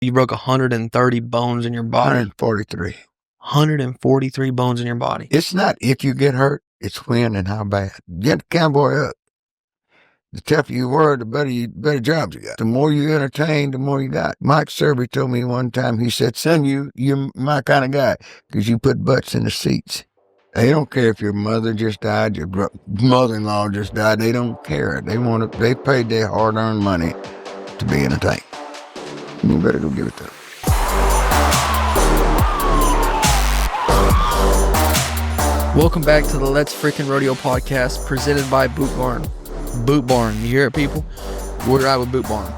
You broke 130 bones in your body. 143. 143 bones in your body. It's not if you get hurt, it's when and how bad. Get the cowboy up. The tougher you were, the better jobs you got. The more you entertain, the more you got. Mike Serby told me one time, he said, son, you're my kind of guy because you put butts in the seats. They don't care if your mother just died, your mother-in-law just died. They don't care. They paid their hard-earned money to be entertained. You better go give it to them. Welcome back to the Let's Freakin Rodeo podcast presented by Boot Barn. Boot Barn. You hear it, people? We're out with Boot Barn.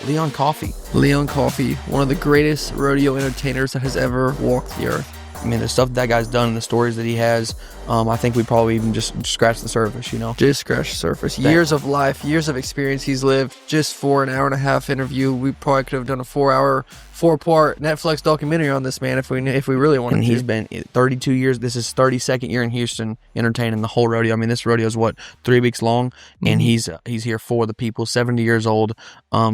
Leon Coffey. Leon Coffey, one of the greatest rodeo entertainers that has ever walked the earth. I mean, the stuff that guy's done and the stories that he has, I think we probably even just scratched the surface, you know? Just scratched the surface. Years of life, years of experience he's lived just for an hour and a half interview. We probably could have done a 4-part Netflix documentary on this man if we really wanted and to. He's been 32 years. This is 32nd year in Houston, entertaining the whole rodeo. I mean, this rodeo is 3 weeks long, and he's here for the people. 70 years old,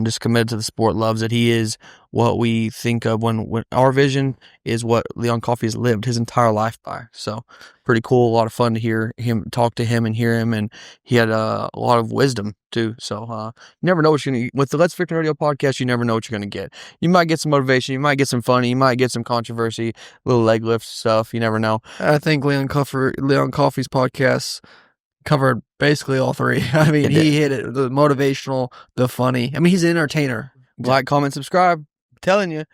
just committed to the sport, loves it. He is what we think of when our vision is what Leon Coffey has lived his entire life by. So pretty cool. A lot of fun to hear him, talk to him and hear him. And he had a lot of wisdom too. So you never know what you're going to get. With the Let's Freakin Rodeo podcast, you never know what you're going to get. You might get some motivation. You might get some funny. You might get some controversy, little leg lift stuff. You never know. I think Leon Coffey's podcast covered basically all three. I mean, he hit it. The motivational, the funny. I mean, he's an entertainer. Like, comment, subscribe. Telling you,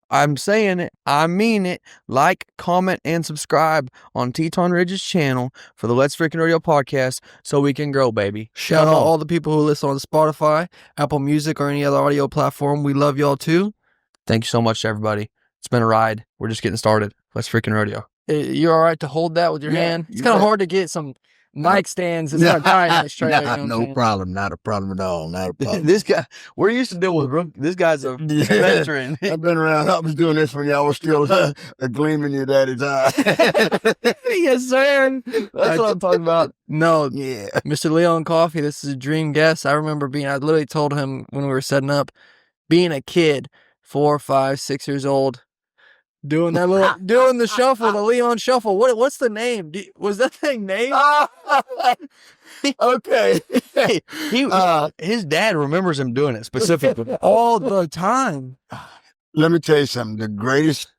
I'm saying it, I mean it. Like, comment, and subscribe on Teton Ridge's channel for the Let's Freakin Rodeo podcast so we can grow, baby. Shout out all the people who listen on Spotify, Apple Music, or any other audio platform. We love y'all too. Thank you so much to everybody. It's been a ride. We're just getting started. Let's Freakin Rodeo. You're all right to hold that with your hand? It's kind of hard to get some mic stands and start tying it straight. No problem. Not a problem at all. Not a problem. This guy, we're used to deal with this guy's a veteran. I've been around. I was doing this when y'all was still a gleam in your daddy's eye. Yes, sir. That's what I'm talking about. No, Yeah. Mr. Leon Coffey, this is a dream guest. I remember I literally told him when we were setting up, being a kid, 4, 5, 6 years old, doing the shuffle, the Leon shuffle. What's the name? Was that thing named? Okay. His dad remembers him doing it specifically all the time. Let me tell you something. The greatest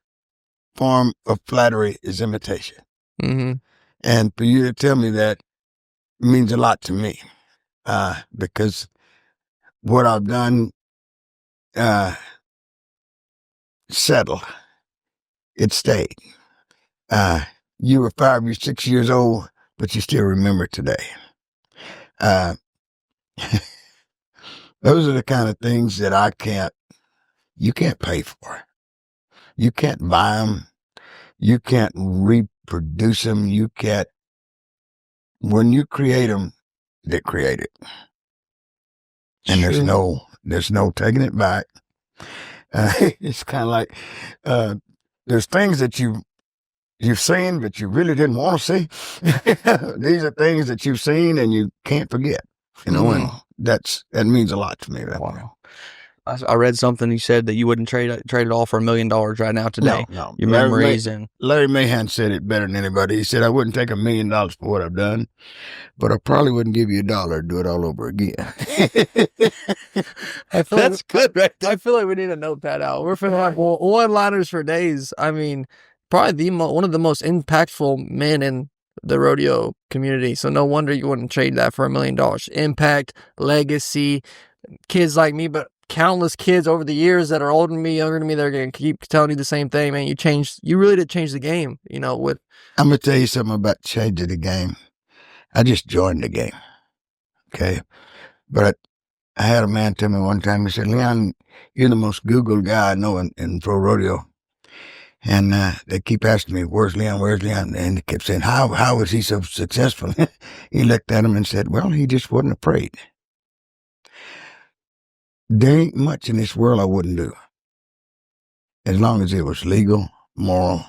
form of flattery is imitation. Mm-hmm. And for you to tell me that means a lot to me. Because what I've done, settled. It stayed. You were 5 or 6 years old, but you still remember today. Those are the kind of things that you can't pay for. You can't buy them. You can't reproduce them. When you create them, they create it. And there's no taking it back. It's kind of like, there's things that you've seen, but you really didn't want to see. These are things that you've seen and you can't forget, and that means a lot to me. Wow. I read something. You said that you wouldn't trade it all for $1 million right now today. No. Your memories and Larry Mahan said it better than anybody. He said, I wouldn't take $1 million for what I've done, but I probably wouldn't give you $1 to do it all over again. That's good, right? I feel like we need to note that out. We're feeling like one-liners for days. I mean, probably one of the most impactful men in the rodeo community. So no wonder you wouldn't trade that for $1 million. Impact, legacy, kids like me, but countless kids over the years that are older than me, younger than me, they're going to keep telling you the same thing, man. You really did change the game, I'm going to tell you something about changing the game. I just joined the game. Okay. But I had a man tell me one time, he said, Leon, you're the most Googled guy I know in pro rodeo. And they keep asking me, where's Leon? Where's Leon? And they kept saying, how was he so successful? He looked at him and said, well, he just wasn't afraid. There ain't much in this world I wouldn't do, as long as it was legal, moral,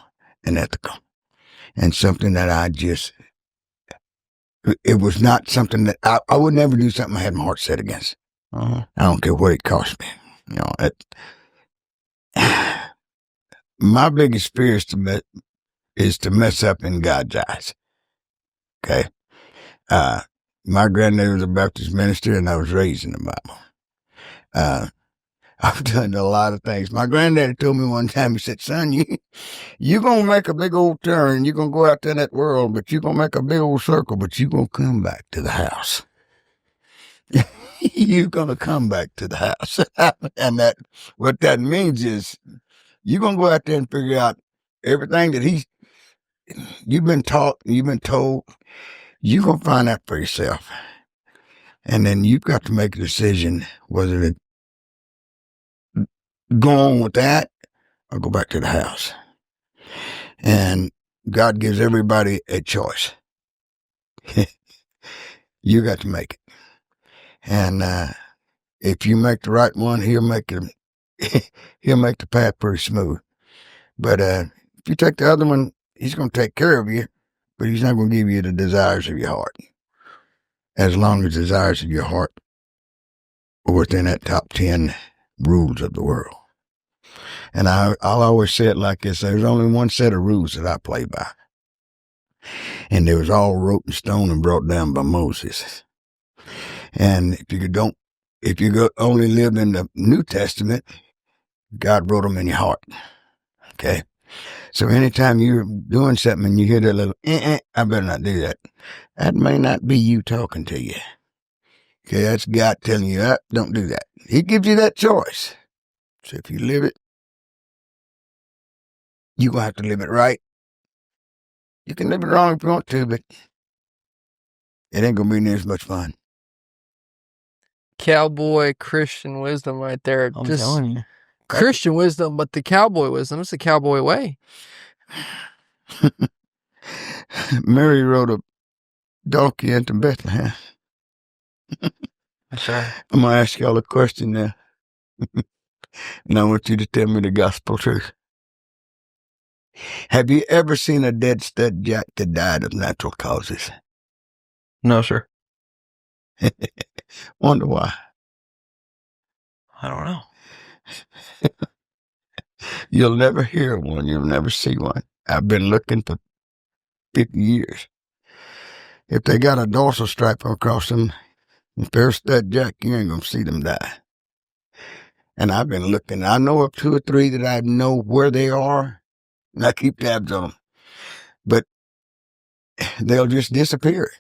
and ethical, and something that it was not something that I would never do something I had my heart set against. Uh-huh. I don't care what it cost me. My biggest fear is to mess up in God's eyes. Okay. My granddad was a Baptist minister, and I was raised in the Bible. I've done a lot of things. My granddaddy told me one time, he said, son, you're going to make a big old turn. You're going to go out there in that world, but you're going to make a big old circle, but you're going to come back to the house. You're going to come back to the house. And what that means is you're going to go out there and figure out everything that you've been taught, you've been told. You're going to find out for yourself. And then you've got to make a decision whether to go on with that or go back to the house. And God gives everybody a choice. You got to make it. And if you make the right one, he'll make the path pretty smooth. But if you take the other one, he's going to take care of you, but he's not going to give you the desires of your heart. As long as the desires of your heart are within that top 10 rules of the world. And I'll always say it like this. There's only one set of rules that I play by. And they was all wrote in stone and brought down by Moses. And if you only live in the New Testament, God wrote them in your heart. Okay? So anytime you're doing something and you hear that little, I better not do that. That may not be you talking to you. Okay, that's God telling you, don't do that. He gives you that choice. So if you live it, you're going to have to live it right. You can live it wrong if you want to, but it ain't going to be near as much fun. Cowboy Christian wisdom right there. I'm Just telling you. Christian wisdom, but the cowboy wisdom. It's the cowboy way. Mary rode a donkey into Bethlehem. That's right. I'm going to ask y'all a question now. And I want you to tell me the gospel truth. Have you ever seen a dead stud jack that died of natural causes? No, sir. Wonder why. I don't know. You'll never hear one. You'll never see one. I've been looking for 50 years. If they got a dorsal stripe across them, if they're a stud jack, you ain't going to see them die. And I've been looking. I know of 2 or 3 that I know where they are, and I keep tabs on them. But they'll just disappear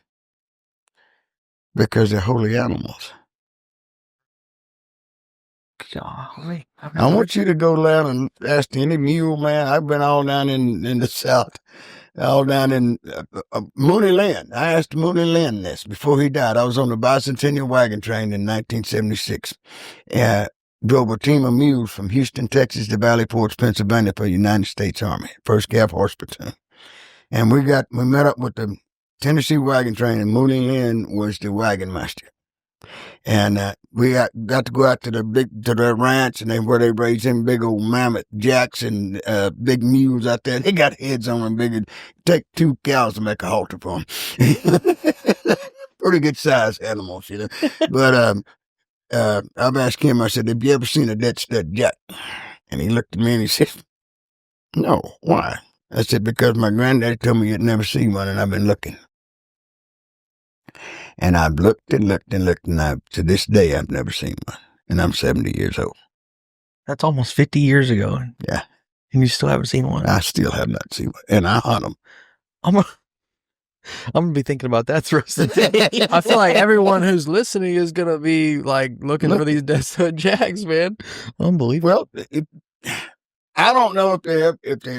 because they're holy animals. Golly. I want you to go down and ask any mule man. I've been all down in the South, all down in Mooney Lynn. I asked Mooney Lynn this before he died. I was on the bicentennial wagon train in 1976. Drove a team of mules from Houston, Texas to Valley Forge, Pennsylvania for the United States Army, 1st Cav Horse Platoon. And we met up with the Tennessee wagon train, and Mooney Lynn was the wagon master. And we got to go out to the ranch, and where they raise them big old mammoth jacks and big mules out there. They got heads on them big. It'd take 2 cows to make a halter for them. Pretty good sized animals, you know. But I've asked him, I said, have you ever seen a dead stud jack? And he looked at me and he said, no, why? I said, because my granddaddy told me you'd never see one, and I've been looking. And I've looked and looked and looked, and to this day, I've never seen one. And I'm 70 years old. That's almost 50 years ago. Yeah. And you still haven't seen one. I still have not seen one. And I hunt them. I'm going to be thinking about that the rest of the day. I feel like everyone who's listening is going to be like looking for these dead stud jacks, man. Unbelievable. Well, I don't know if they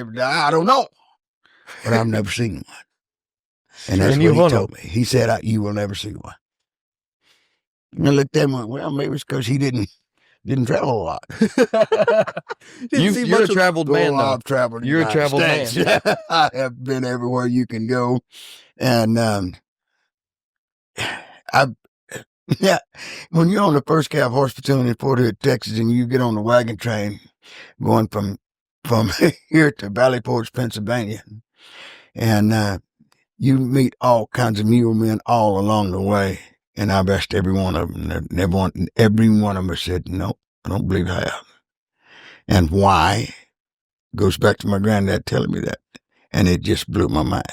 ever die. I don't know. But I've never seen one. And that's what he told me. He said, you will never see one. And I looked at him and went, well, maybe it's because he didn't travel a lot. You're a traveled man, though. I've traveled. You're a traveled man. I have been everywhere you can go. And when you're on the 1st Cav Horse Platoon in Fort Hood, Texas, and you get on the wagon train going from here to Valley Forge, Pennsylvania, and you meet all kinds of mule men all along the way. And I've asked every one of them, and every one of them said, no, I don't believe I have. And why goes back to my granddad telling me that. And it just blew my mind.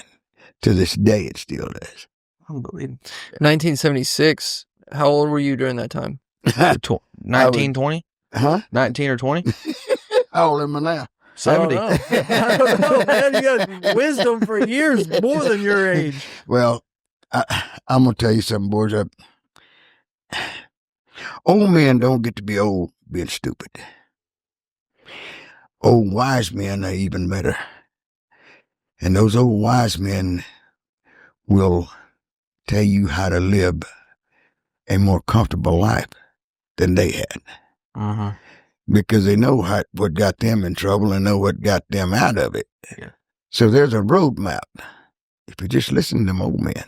To this day, it still does. Unbelievable. 1976. How old were you during that time? 19, 20? Huh? 19 or 20? How old am I now? 70. I don't know, man. You got wisdom for years more than your age. Well, I'm going to tell you something, boys. Old men don't get to be old being stupid. Old wise men are even better. And those old wise men will tell you how to live a more comfortable life than they had. Uh-huh. Because they know what got them in trouble and know what got them out of it. Yeah. So there's a roadmap. If you just listen to them old men,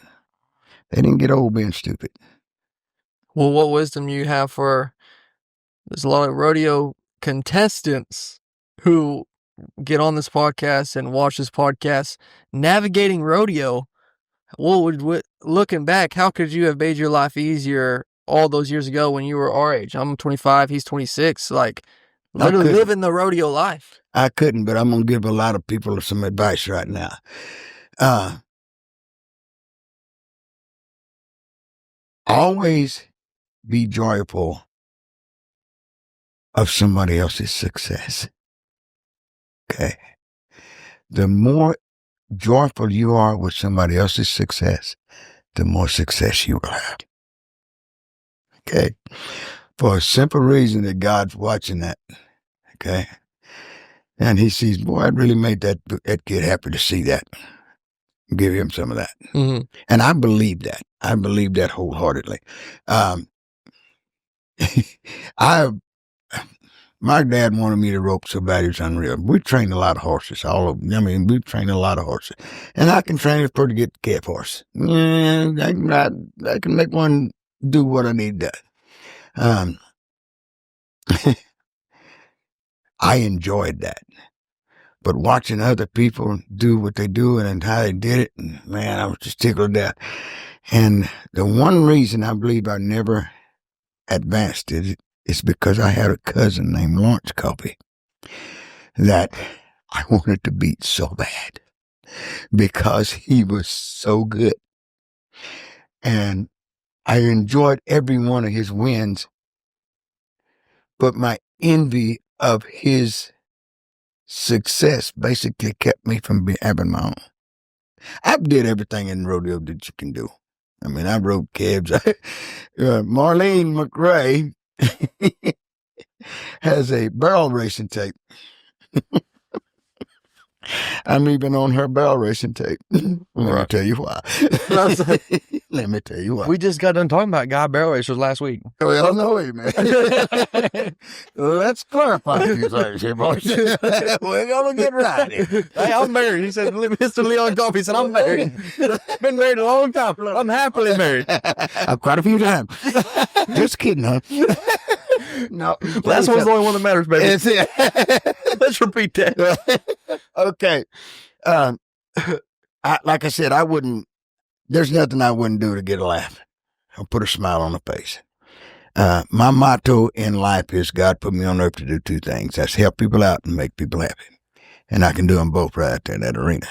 they didn't get old being stupid. Well, what wisdom you have for there's a lot of rodeo contestants who get on this podcast and watch this podcast navigating rodeo. Looking back, how could you have made your life easier all those years ago when you were our age? I'm 25, he's 26. Like, literally living the rodeo life. I couldn't, but I'm going to give a lot of people some advice right now. Always be joyful of somebody else's success. Okay. The more joyful you are with somebody else's success, the more success you will have. Okay. For a simple reason that God's watching that. Okay. And he sees, boy, I'd really made that kid happy to see that. Give him some of that. Mm-hmm. And I believe that. I believe that wholeheartedly. My dad wanted me to rope so bad it was unreal. We trained a lot of horses. We trained a lot of horses. And I can train a pretty good calf horse. I can make one do what I need done. I enjoyed that. But watching other people do what they do and how they did it, man, I was just tickled to death. And the one reason I believe I never advanced it is because I had a cousin named Lawrence Coffey that I wanted to beat so bad because he was so good. And I enjoyed every one of his wins, but my envy of his success basically kept me from having my own. I did everything in rodeo that you can do. I mean, I rode calves. Marlene McRae has a barrel racing tape. I'm even on her barrel racing tape. Let me tell you why. Let me tell you why. We just got done talking about guy barrel racers last week. Well, no, wait a minute. Let's clarify a few things here, boys. We're going to get right here. Hey, I'm married. He said, Mr. Leon Coffey said, I'm married. Been married a long time. I'm happily married. Quite a few times. Just kidding, huh? No. Last one's the only one that matters, baby. It's it. Let's repeat that. Okay. Like I said, there's nothing I wouldn't do to get a laugh. I'll put a smile on the face. My motto in life is God put me on earth to do two things. That's help people out and make people happy. And I can do them both right there in that arena.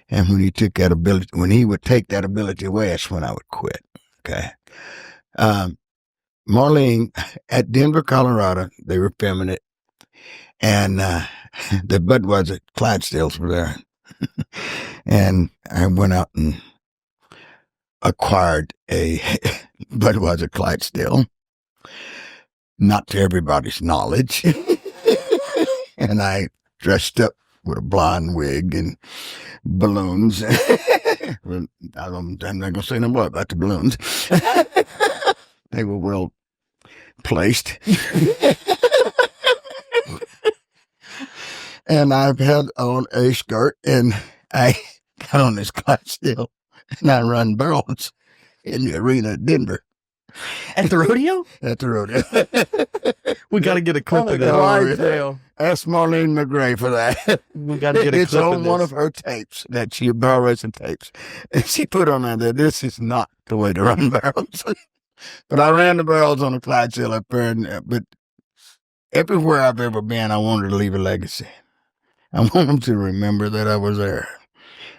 And when he would take that ability away, that's when I would quit. Okay. Marlene, at Denver, Colorado, they were filming it. And the Budweiser Clydesdales were there. And I went out and acquired a Budweiser Clydesdale, not to everybody's knowledge. And I dressed up with a blonde wig and balloons. I'm not going to say no more about the balloons. They were well placed. And I've had on a skirt, and I got on this Clydesdale, and I run barrels in the arena at Denver. At the rodeo? At the rodeo. We got to get a clip of that. Clydesdale. Ask Marlene McRae for that. We got to get a It's clip of on this. one of her tapes that she barrel racing tapes. And she put on there, this is not the way to run barrels. But I ran the barrels on a Clydesdale up there, but everywhere I've ever been, I wanted to leave a legacy. I want them to remember that I was there.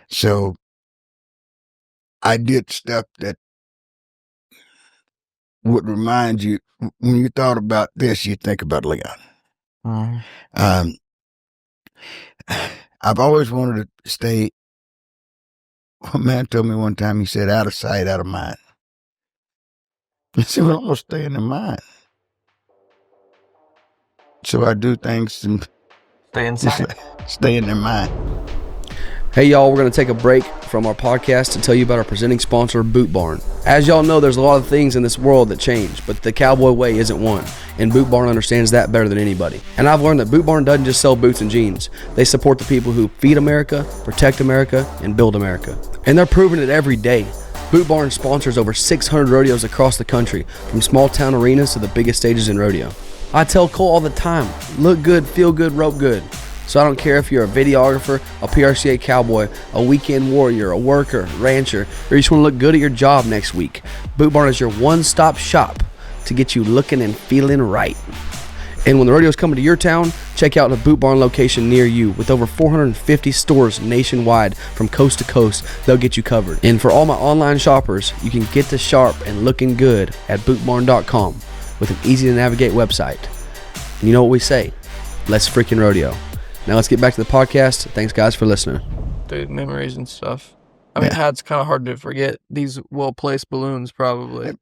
So I did stuff that would remind you, when you thought about this, you think about Leon. Mhm. I've always wanted to stay. A man told me one time, he said, out of sight, out of mind. I said, well, I'm going to stay in their mind. So I do things and Stay just inside. stay in their mind. Hey y'all, we're going to take a break from our podcast to tell you about our presenting sponsor, Boot Barn. As y'all know, there's a lot of things in this world that change, but the cowboy way isn't one, and Boot Barn understands that better than anybody. And I've learned that Boot Barn doesn't just sell boots and jeans. They support the people who feed America, protect America, and build America. And they're proving it every day. Boot Barn sponsors over 600 rodeos across the country, from small town arenas to the biggest stages in rodeo. I tell Cole all the time, look good, feel good, rope good. So I don't care if you're a videographer, a PRCA cowboy, a weekend warrior, a worker, rancher, or you just want to look good at your job next week. Boot Barn is your one-stop shop to get you looking and feeling right. And when the rodeo's coming to your town, check out a Boot Barn location near you. With over 450 stores nationwide from coast to coast, they'll get you covered. And for all my online shoppers, you can get to sharp and looking good at bootbarn.com with an easy-to-navigate website. And you know what we say, let's freaking rodeo. Now let's get back to the podcast. Thanks, guys, for listening. Dude, memories and stuff. I mean, it's kind of hard to forget these well-placed balloons, probably.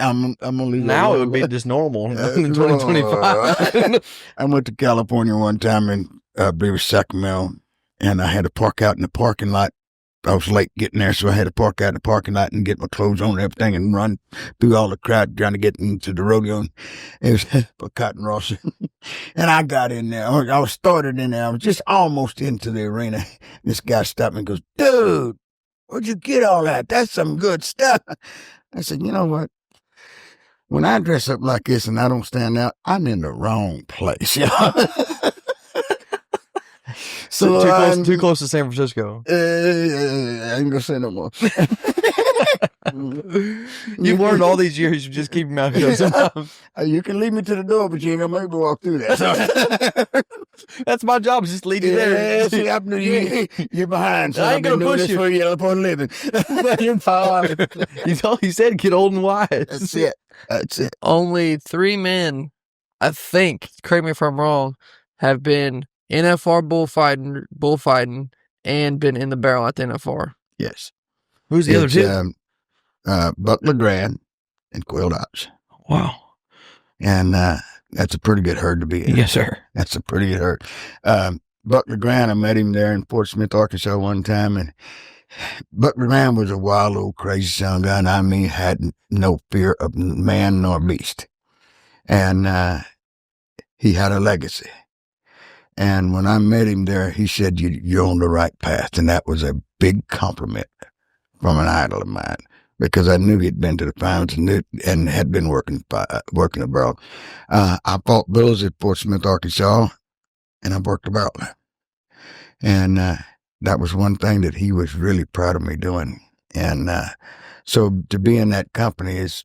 I'm gonna leave Now it would be just normal in 2025. I went to California one time and I believe it was Sacramento, and I had to park out in the parking lot. I was late getting there, so I had to park out in the parking lot and get my clothes on and everything and run through all the crowd trying to get into the rodeo. And it was for Cotton Ross. And I got in there. I was started in there. I was just almost into the arena. This guy stopped me and goes, dude, where'd you get all that? That's some good stuff. I said, you know what? When I dress up like this and I don't stand out, I'm in the wrong place. So too close to San Francisco. I ain't gonna say no more. You've learned all these years. You just keep your mouth shut sometimes. You can lead me to the door, but you ain't gonna make me walk through that. That's my job, is just lead you there. Yeah, see, you're behind. So I ain't gonna doing push this you for you for a living. You said get old and wise. That's it. That's it. Only 3 men, I think, correct me if I'm wrong, have been NFR bullfighting and been in the barrel at the NFR. Yes. Who's the other two? Buck LeGrand and Quill Dobbs. Wow. And that's a pretty good herd to be in. Yes, sir. That's a pretty good herd. Buck LeGrand, I met him there in Fort Smith, Arkansas one time, and Buck LeGrand was a wild old crazy son guy, and I mean had no fear of man nor beast. And he had a legacy. And when I met him there, he said, you're on the right path. And that was a big compliment from an idol of mine, because I knew he'd been to the pounds and had been working the barrel. I fought bulls at Fort Smith, Arkansas, and I worked the barrel. And that was one thing that he was really proud of me doing. And so to be in that company is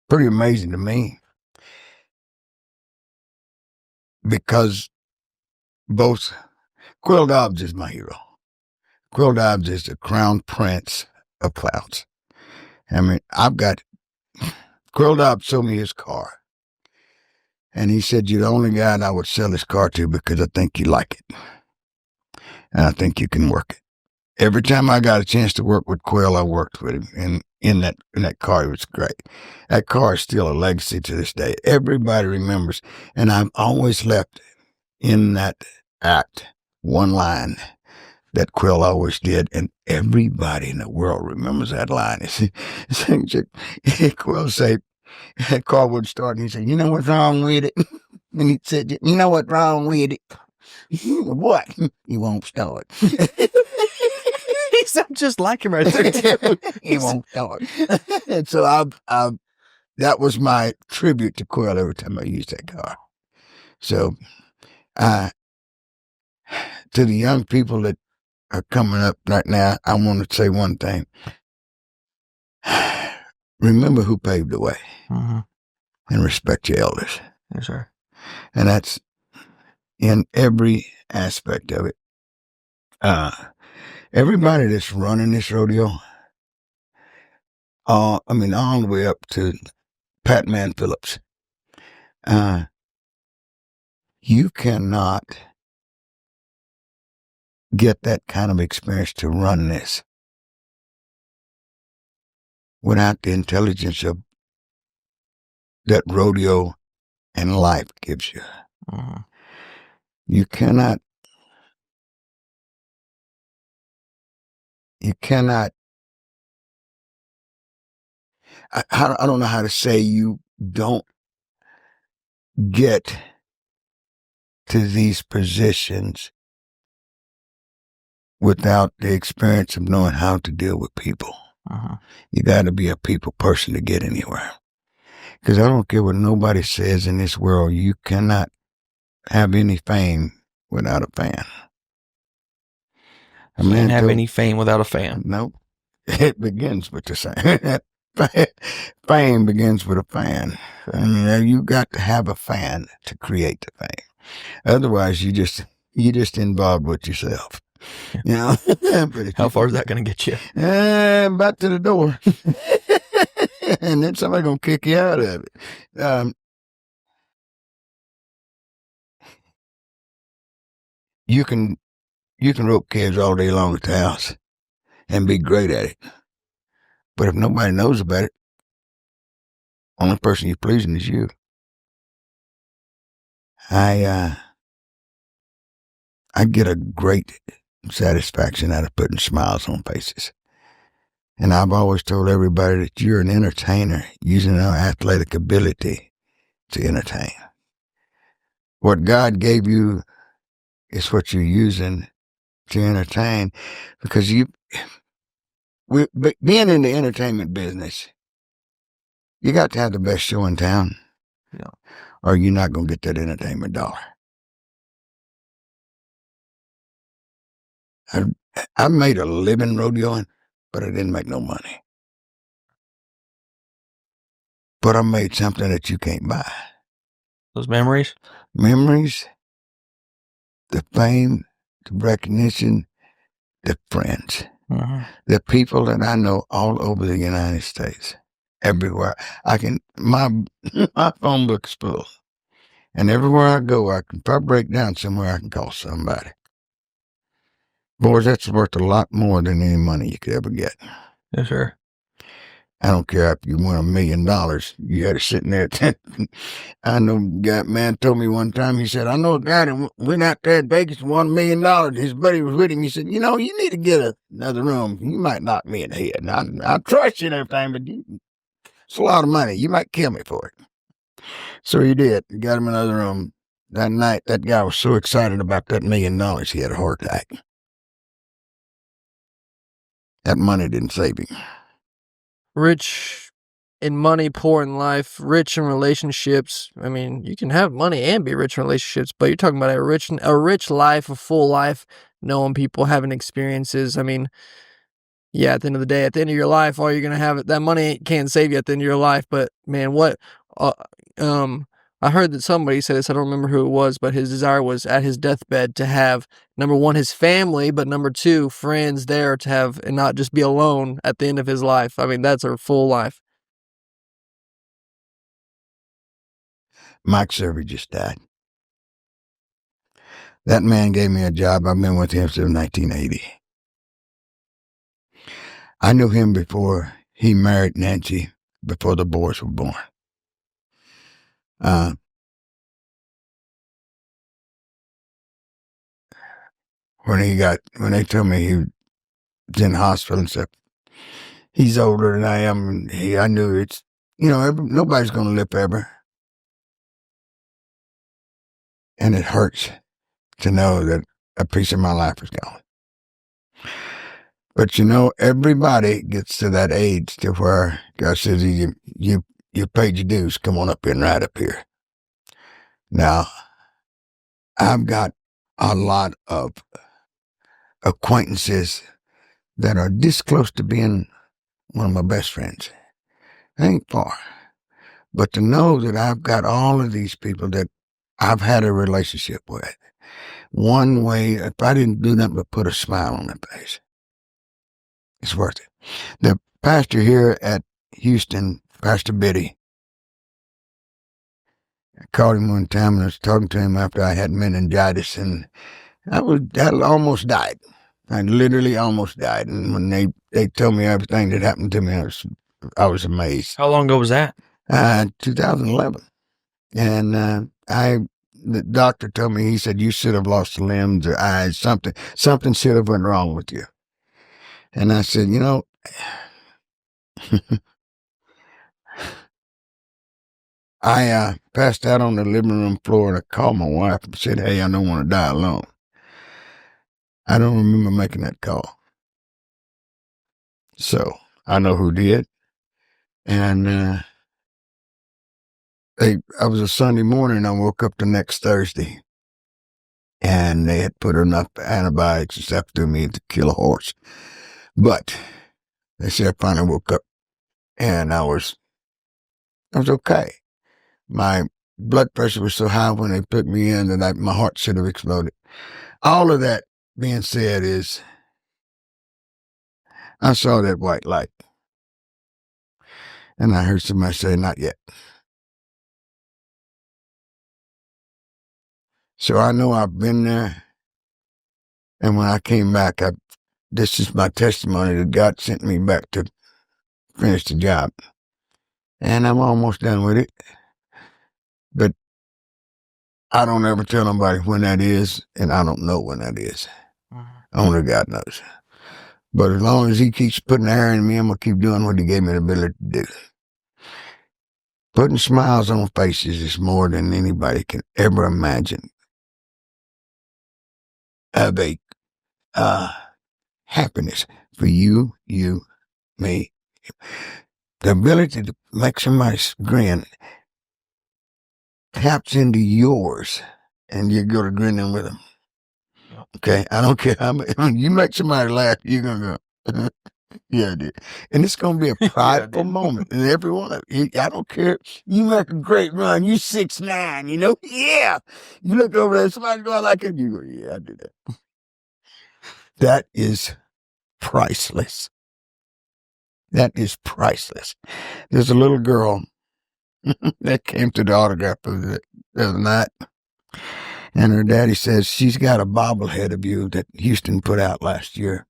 pretty amazing to me, because both Quill Dobbs is my hero. Quill Dobbs is the crown prince of clowns. I mean, Quill Dobbs sold me his car. And he said, you're the only guy I would sell this car to because I think you like it. And I think you can work it. Every time I got a chance to work with Quill, I worked with him. And in that car, it was great. That car is still a legacy to this day. Everybody remembers. And I've always left in that act one line that Quill always did, and everybody in the world remembers that line. Quill said, that car wouldn't start, and he said, you know what's wrong with it? And he said, you know what's wrong with it? What? You won't start. He sounds just like him right there. He won't start. And so that was my tribute to Quill every time I used that car. So to the young people that are coming up right now, I want to say one thing. Remember who paved the way. Mm-hmm. and respect your elders. Yes, sir. And that's in every aspect of it. Everybody that's running this rodeo, all the way up to Pat Man Phillips, you cannot get that kind of experience to run this without the intelligence of that rodeo and life gives you. Mm-hmm. You cannot I don't know how to say you don't get to these positions without the experience of knowing how to deal with people. Uh-huh. You got to be a people person to get anywhere. Because I don't care what nobody says in this world, you cannot have any fame without a fan. Can't have any fame without a fan. Nope. It begins with the fan. Fame begins with a fan. I mean, you got to have a fan to create the fame. Otherwise, you just involved with yourself. You know. How far is that going to get you? About to the door. And then somebody gonna kick you out of it. You can rope kids all day long at the house and be great at it. But if nobody knows about it, only person you're pleasing is you. I get a great satisfaction out of putting smiles on faces. And I've always told everybody that you're an entertainer using our athletic ability to entertain. What God gave you is what you're using to entertain, because being in the entertainment business, you got to have the best show in town. Yeah. Or you're not going to get that entertainment dollar. I made a living rodeoing, but I didn't make no money. But I made something that you can't buy. Those memories? Memories, the fame, the recognition, the friends, the people that I know all over the United States, everywhere. My phone book is full. And everywhere I go, if I break down somewhere, I can call somebody. Boys, that's worth a lot more than any money you could ever get. Yes, sir. I don't care if you won $1 million. You had it sitting there. I know a man told me one time, he said, I know a guy that went out there at Vegas and won $1 million. His buddy was with him. He said, you need to get another room. You might knock me in the head. And I trust you and everything, but it's a lot of money. You might kill me for it. So he did. He got him another room. That night, that guy was so excited about that $1 million, he had a heart attack. That money didn't save him. Rich in money, poor in life, rich in relationships. I mean, you can have money and be rich in relationships, but you're talking about a rich life, a full life, knowing people, having experiences. I mean, yeah, at the end of the day, at the end of your life, all you're going to have, that money can't save you at the end of your life. But man, I heard that somebody said this, I don't remember who it was, but his desire was at his deathbed to have, number one, his family, but number two, friends there to have, and not just be alone at the end of his life. I mean, that's a full life. Mike Serby just died. That man gave me a job. I've been with him since 1980. I knew him before he married Nancy, before the boys were born. When they told me he was in the hospital and stuff, he's older than I am. And I knew it's, nobody's going to live forever. And it hurts to know that a piece of my life is gone. But everybody gets to that age to where God says, you paid your dues, come on up here and ride up here. Now, I've got a lot of acquaintances that are this close to being one of my best friends. They ain't far. But to know that I've got all of these people that I've had a relationship with, one way, if I didn't do nothing but put a smile on their face, it's worth it. The pastor here at Houston, Pastor Biddy, I called him one time and I was talking to him after I had meningitis, and I almost died. I literally almost died. And when they told me everything that happened to me, I was amazed. How long ago was that? 2011. And the doctor told me, he said, you should have lost limbs or eyes, something should have went wrong with you. And I said, I passed out on the living room floor and I called my wife and said, hey, I don't want to die alone. I don't remember making that call. So I know who did. And it was a Sunday morning. I woke up the next Thursday and they had put enough antibiotics and stuff through me to kill a horse. But they said I finally woke up and I was okay. My blood pressure was so high when they put me in that my heart should have exploded. All of that being said is, I saw that white light. And I heard somebody say, not yet. So I know I've been there. And when I came back, this is my testimony that God sent me back to finish the job. And I'm almost done with it. But I don't ever tell nobody when that is, and I don't know when that is. Only God knows. But as long as he keeps putting air in me, I'm going to keep doing what he gave me the ability to do. Putting smiles on faces is more than anybody can ever imagine of a happiness for you, me. The ability to make somebody grin taps into yours, and you go to grinning with them. Okay, I don't care how much. You make somebody laugh, you're gonna go, yeah, dude. And it's gonna be a prideful moment in every one of you. I don't care. You make a great run. You 6'9", Yeah. You look over there, somebody go like it. You go, yeah, I do that. That is priceless. That is priceless. There's a little girl that came to the autograph the other night. And her daddy says she's got a bobblehead of you that Houston put out last year.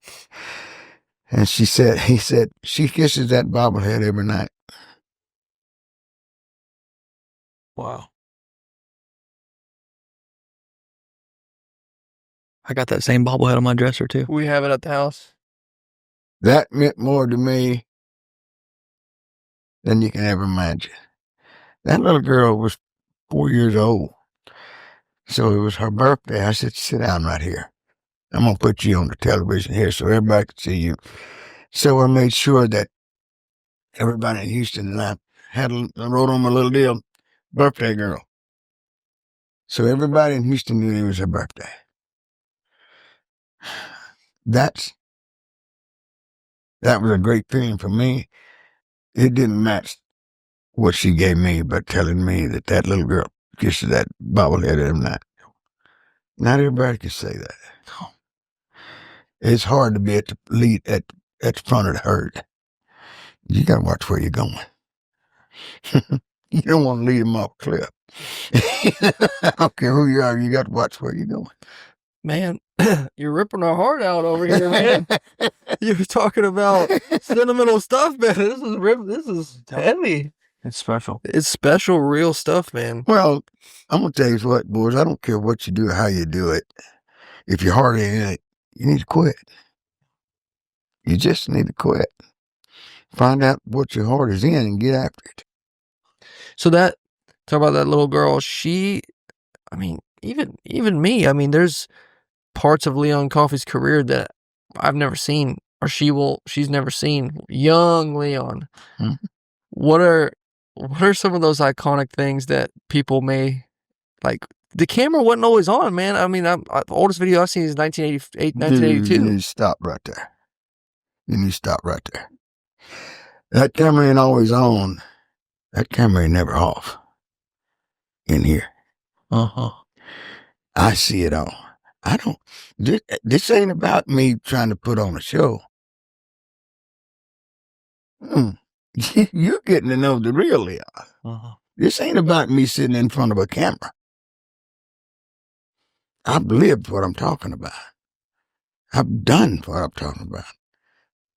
And he said, she kisses that bobblehead every night. Wow. I got that same bobblehead on my dresser too. We have it at the house. That meant more to me than you can ever imagine. That little girl was 4 years old. So it was her birthday. I said, sit down right here. I'm going to put you on the television here so everybody can see you. So I made sure that everybody in Houston and I wrote on my little deal, birthday girl. So everybody in Houston knew it was her birthday. That was a great feeling for me. It didn't match what she gave me, but telling me that little girl kisses that bobblehead every night. Not everybody can say that. It's hard to be at the lead at the front of the herd. You got to watch where you're going. You don't want to lead them off a cliff. I don't care who you are. You got to watch where you're going. Man, you're ripping our heart out over here, man. You're talking about sentimental stuff, man. This is heavy. It's special. It's special, real stuff, man. Well, I'm going to tell you what, boys. I don't care what you do or how you do it. If your heart ain't in it, you need to quit. You just need to quit. Find out what your heart is in and get after it. So talk about that little girl. Even me, there's parts of Leon Coffey's career that I've never seen, or she's never seen. Young Leon. Mm-hmm. What are some of those iconic things that people may like? The camera wasn't always on, man. The oldest video I've seen is 1988, 1982. You need to stop right there. That camera ain't always on. That camera ain't never off in here. I see it all. I don't. This ain't about me trying to put on a show. You're getting to know the real Leon. This ain't about me sitting in front of a camera. I've lived what I'm talking about. I've done what I'm talking about.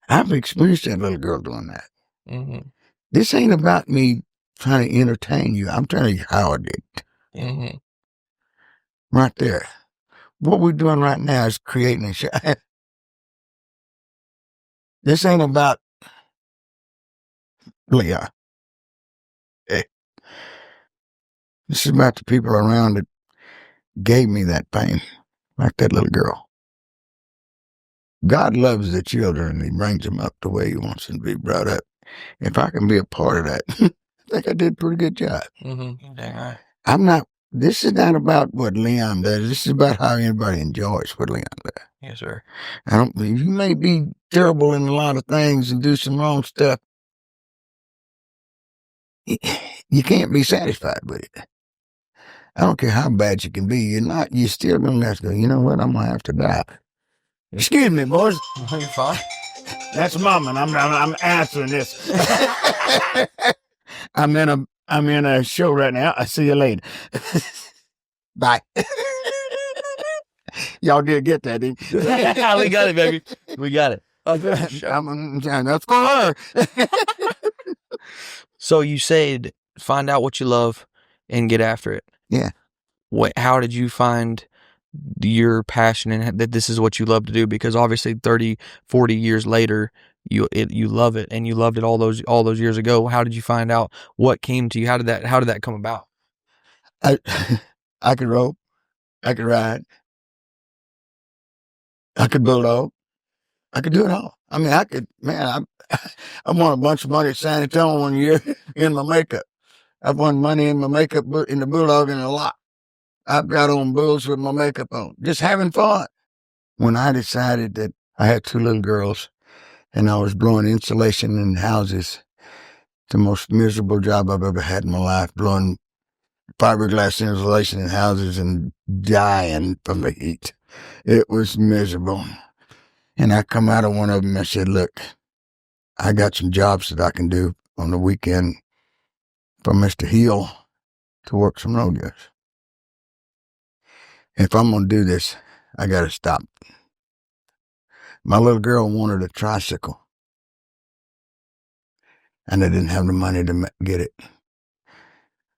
I've experienced that little girl doing that. This ain't about me trying to entertain you. I'm telling you how I did it. Right there. What we're doing right now is creating a show. This ain't about Leon. Hey. This is about the people around that gave me that pain, like that little girl. God loves the children and he brings them up the way he wants them to be brought up. If I can be a part of that, I think I did a pretty good job. Dang right. This is not about what Leon does. This is about how anybody enjoys what Leon does. Yes, sir. You may be terrible in a lot of things and do some wrong stuff. You can't be satisfied with it. I don't care how bad you can be. You're still going to have to go, you know what? I'm going to have to die. Excuse me, boys. You're fine. That's Mama, and I'm answering this. I'm in a show right now. I see you later. Bye. Y'all did get that, didn't you? We got it, baby. We got it. That's for her. So you said find out what you love and get after it. Yeah. How did you find your passion and that this is what you love to do? Because obviously 30, 40 years later, you love it, and you loved it all those years ago. How did you find out what came to you? How did that come about? I could rope. I could ride. I could bulldog. I could do it all. I mean, I won a bunch of money at San Antonio one year in my makeup. I've won money in my makeup in the bulldog and a lot. I've got on bulls with my makeup on, just having fun. When I decided that I had two little girls and I was blowing insulation in houses, the most miserable job I've ever had in my life, blowing fiberglass insulation in houses and dying from the heat. It was miserable. And I come out of one of them and I said, look, I got some jobs that I can do on the weekend for Mr. Hill to work some rodeos. If I'm going to do this, I got to stop. My little girl wanted a tricycle, and I didn't have the money to get it.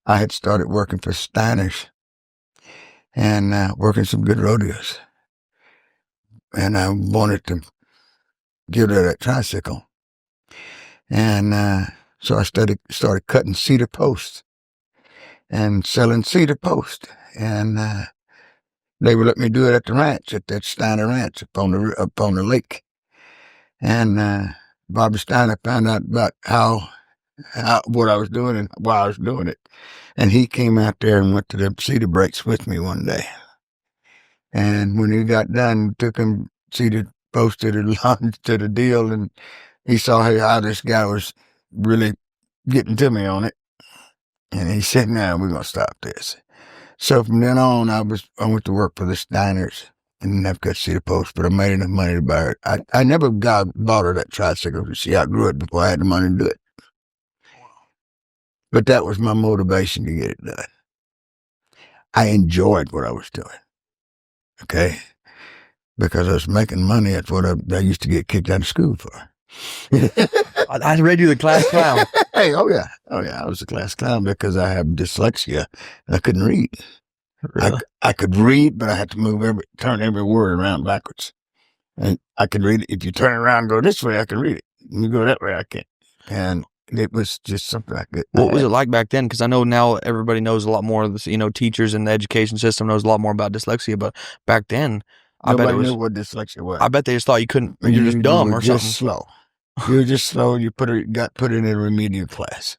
I had started working for Steiner's and working some good rodeos. And I wanted to give her that tricycle. And so I started cutting cedar posts and selling cedar posts. And they would let me do it at the ranch, at that Steiner Ranch up on the lake. And Bobby Steiner found out about what I was doing and why I was doing it. And he came out there and went to the cedar breaks with me one day. And when he got done, took him cedar post to the deal, and he saw how this guy was really getting to me on it. And he said, "No, we're gonna stop this." So from then on, I went to work for the Steiners and didn't have to cut cedar posts, but I made enough money to buy it. I never bought her that tricycle because she outgrew it before I had the money to do it. But that was my motivation to get it done. I enjoyed what I was doing. Okay? Because I was making money. That's what I used to get kicked out of school for. I read you the class clown. Hey, oh yeah. I was a class clown because I have dyslexia and I couldn't read. Really? I could read, but I had to turn every word around backwards. And I could read it. If you turn it around and go this way, I can read it. And you go that way, I can't. And it was just something I could. What was it like back then? Because I know now everybody knows a lot more of this, teachers in the education system knows a lot more about dyslexia, but back then, Nobody knew what dyslexia was. I bet they just thought you're just dumb or something. Slow. You were just slow. You got put in a remedial class.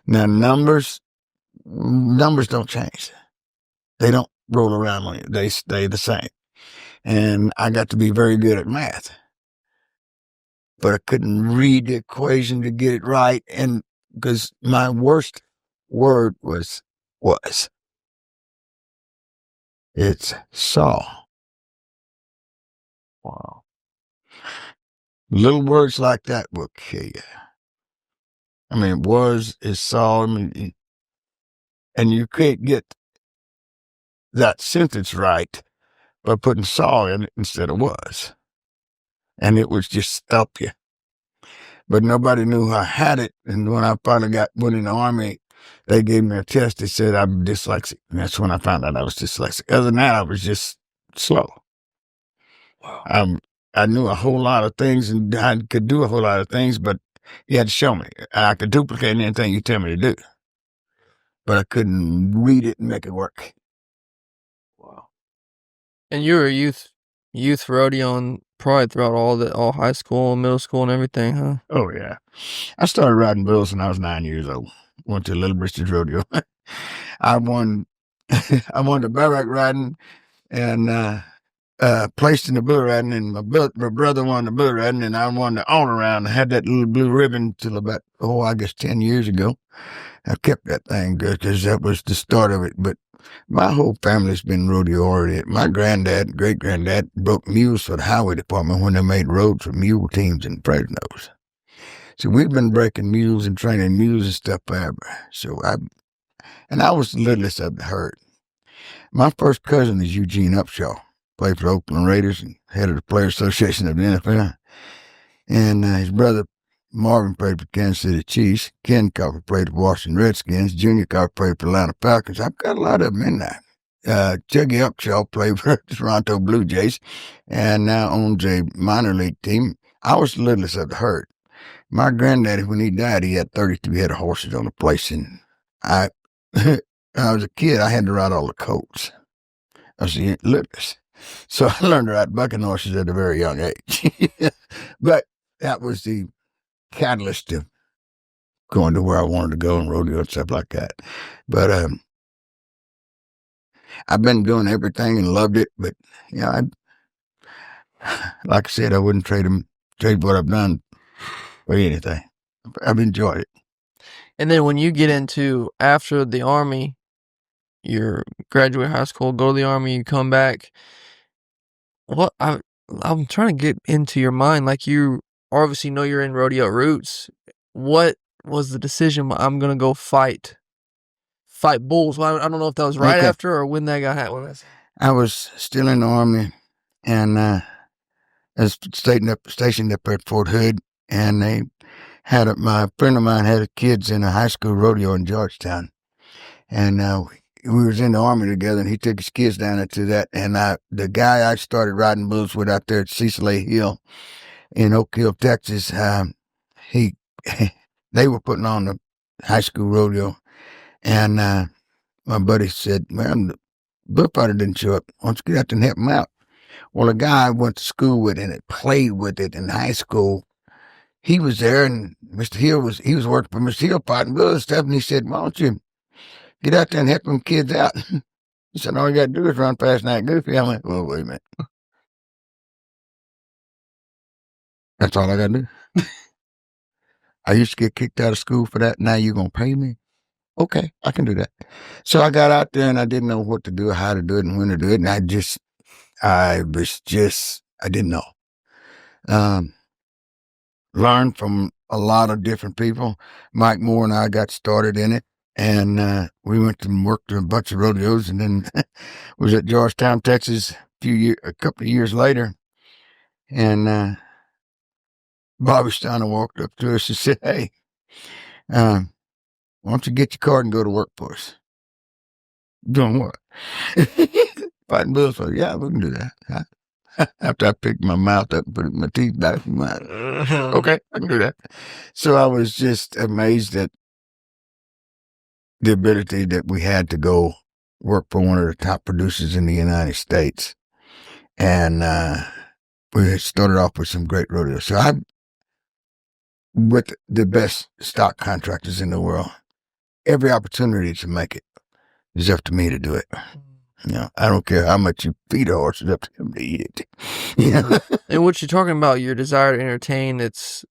Now numbers don't change. They don't roll around on you. They stay the same. And I got to be very good at math, but I couldn't read the equation to get it right. And because my worst word was. It's saw. Wow. Little words like that will kill you. I mean, is saw. I mean, and you can't get that sentence right by putting saw in it instead of was. And it would just stop you. But nobody knew I had it. And when I finally went in the Army, they gave me a test. They said I'm dyslexic. And that's when I found out I was dyslexic. Other than that, I was just slow. Wow. I knew a whole lot of things and I could do a whole lot of things, but you had to show me. And I could duplicate anything you tell me to do. But I couldn't read it and make it work. Wow. And you were a youth rodeo and probably throughout all high school and middle school and everything, huh? Oh, yeah. I started riding bulls when I was 9 years old. Went to Little Bristol Rodeo. I won the barrack riding and placed in the bull riding, and my brother won the bull riding, and I won the all around. I had that little blue ribbon till about, I guess 10 years ago. I kept that thing good because that was the start of it. But my whole family's been rodeo oriented. My granddad, great granddad, broke mules for the highway department when they made roads for mule teams in Fresno's. So we've been breaking mules and training mules and stuff forever. So I was the littlest of the herd. My first cousin is Eugene Upshaw, played for the Oakland Raiders and head of the Player Association of the NFL. And his brother Marvin played for Kansas City Chiefs. Ken Copper played for Washington Redskins. Junior Copper played for Atlanta Falcons. I've got a lot of them in there. Chuggy Upshaw played for the Toronto Blue Jays and now owns a minor league team. I was the littlest of the herd. My granddaddy, when he died, he had 32 head of horses on the place. And when I was a kid, I had to ride all the colts. I was the littlest. So I learned to ride bucking horses at a very young age. But that was the catalyst to going to where I wanted to go and rodeo and stuff like that. But I've been doing everything and loved it. But like I said, I wouldn't trade what I've done for anything. I've enjoyed it. And then when you get into after the Army, you graduate high school, go to the Army, you come back. What I'm trying to get into your mind, like you obviously know you're in rodeo roots. What was the decision? I'm gonna go fight bulls. Well, I don't know if that was right after or when that got happened. I was still in the Army, and I was stationed up at Fort Hood, and they had my friend of mine had kids in a high school rodeo in Georgetown, and we was in the Army together, and he took his kids down into that, and the guy I started riding bulls with out there at Cecil A. Hill in Oak Hill, Texas, they were putting on the high school rodeo, and my buddy said, "Man, the bullfighter didn't show up. Why don't you get out there and help him out?" Well, a guy I went to school with and had played with it in high school, he was there, and Mr. Hill was working for Mr. Hill fighting bulls and stuff, and he said, "Why don't you get out there and help them kids out?" He said, "All you got to do is run fast and act goofy." I went, "Well, wait a minute. That's all I got to do? I used to get kicked out of school for that. Now you're going to pay me? Okay, I can do that." So I got out there and I didn't know what to do, how to do it, and when to do it. And I didn't know. Learned from a lot of different people. Mike Moore and I got started in it. And we went and worked a bunch of rodeos, and then was at Georgetown, Texas a couple of years later. And Bobby Steiner walked up to us and said, "Hey, why don't you get your card and go to work for us?" "Doing what?" "Fighting bulls." "So, yeah, we can do that." After I picked my mouth up and put my teeth back in my okay, I can do that. So I was just amazed at the ability that we had to go work for one of the top producers in the United States. And we started off with some great rodeos. So I'm with the best stock contractors in the world. Every opportunity to make it is up to me to do it. I don't care how much you feed a horse, it's up to him to eat it. And what you're talking about, your desire to entertain, that's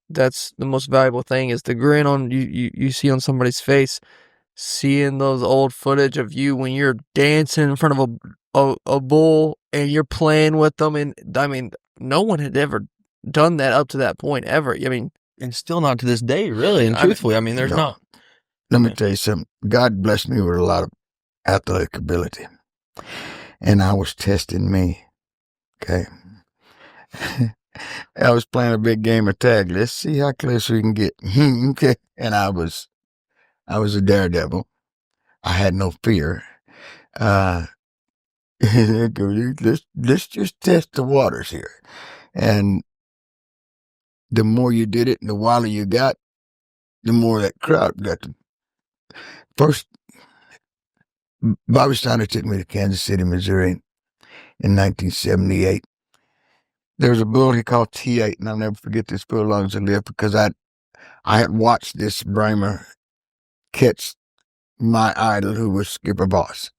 the most valuable thing, is the grin on you see on somebody's face, seeing those old footage of you when you're dancing in front of a bull and you're playing with them. And I mean, no one had ever done that up to that point ever. I mean, and still not to this day, really. And truthfully, I mean, there's No. not. Let me tell you something. God blessed me with a lot of athletic ability. And I was testing me. Okay. I was playing a big game of tag. Let's see how close we can get. Okay. And I was a daredevil. I had no fear. Let's just test the waters here. And the more you did it and the wilder you got, the more that crowd got. First, Bobby Steiner took me to Kansas City, Missouri in 1978. There was a bull he called T8, and I'll never forget this bull as long as I live, because I had watched this Bramer catch my idol, who was Skipper Boss.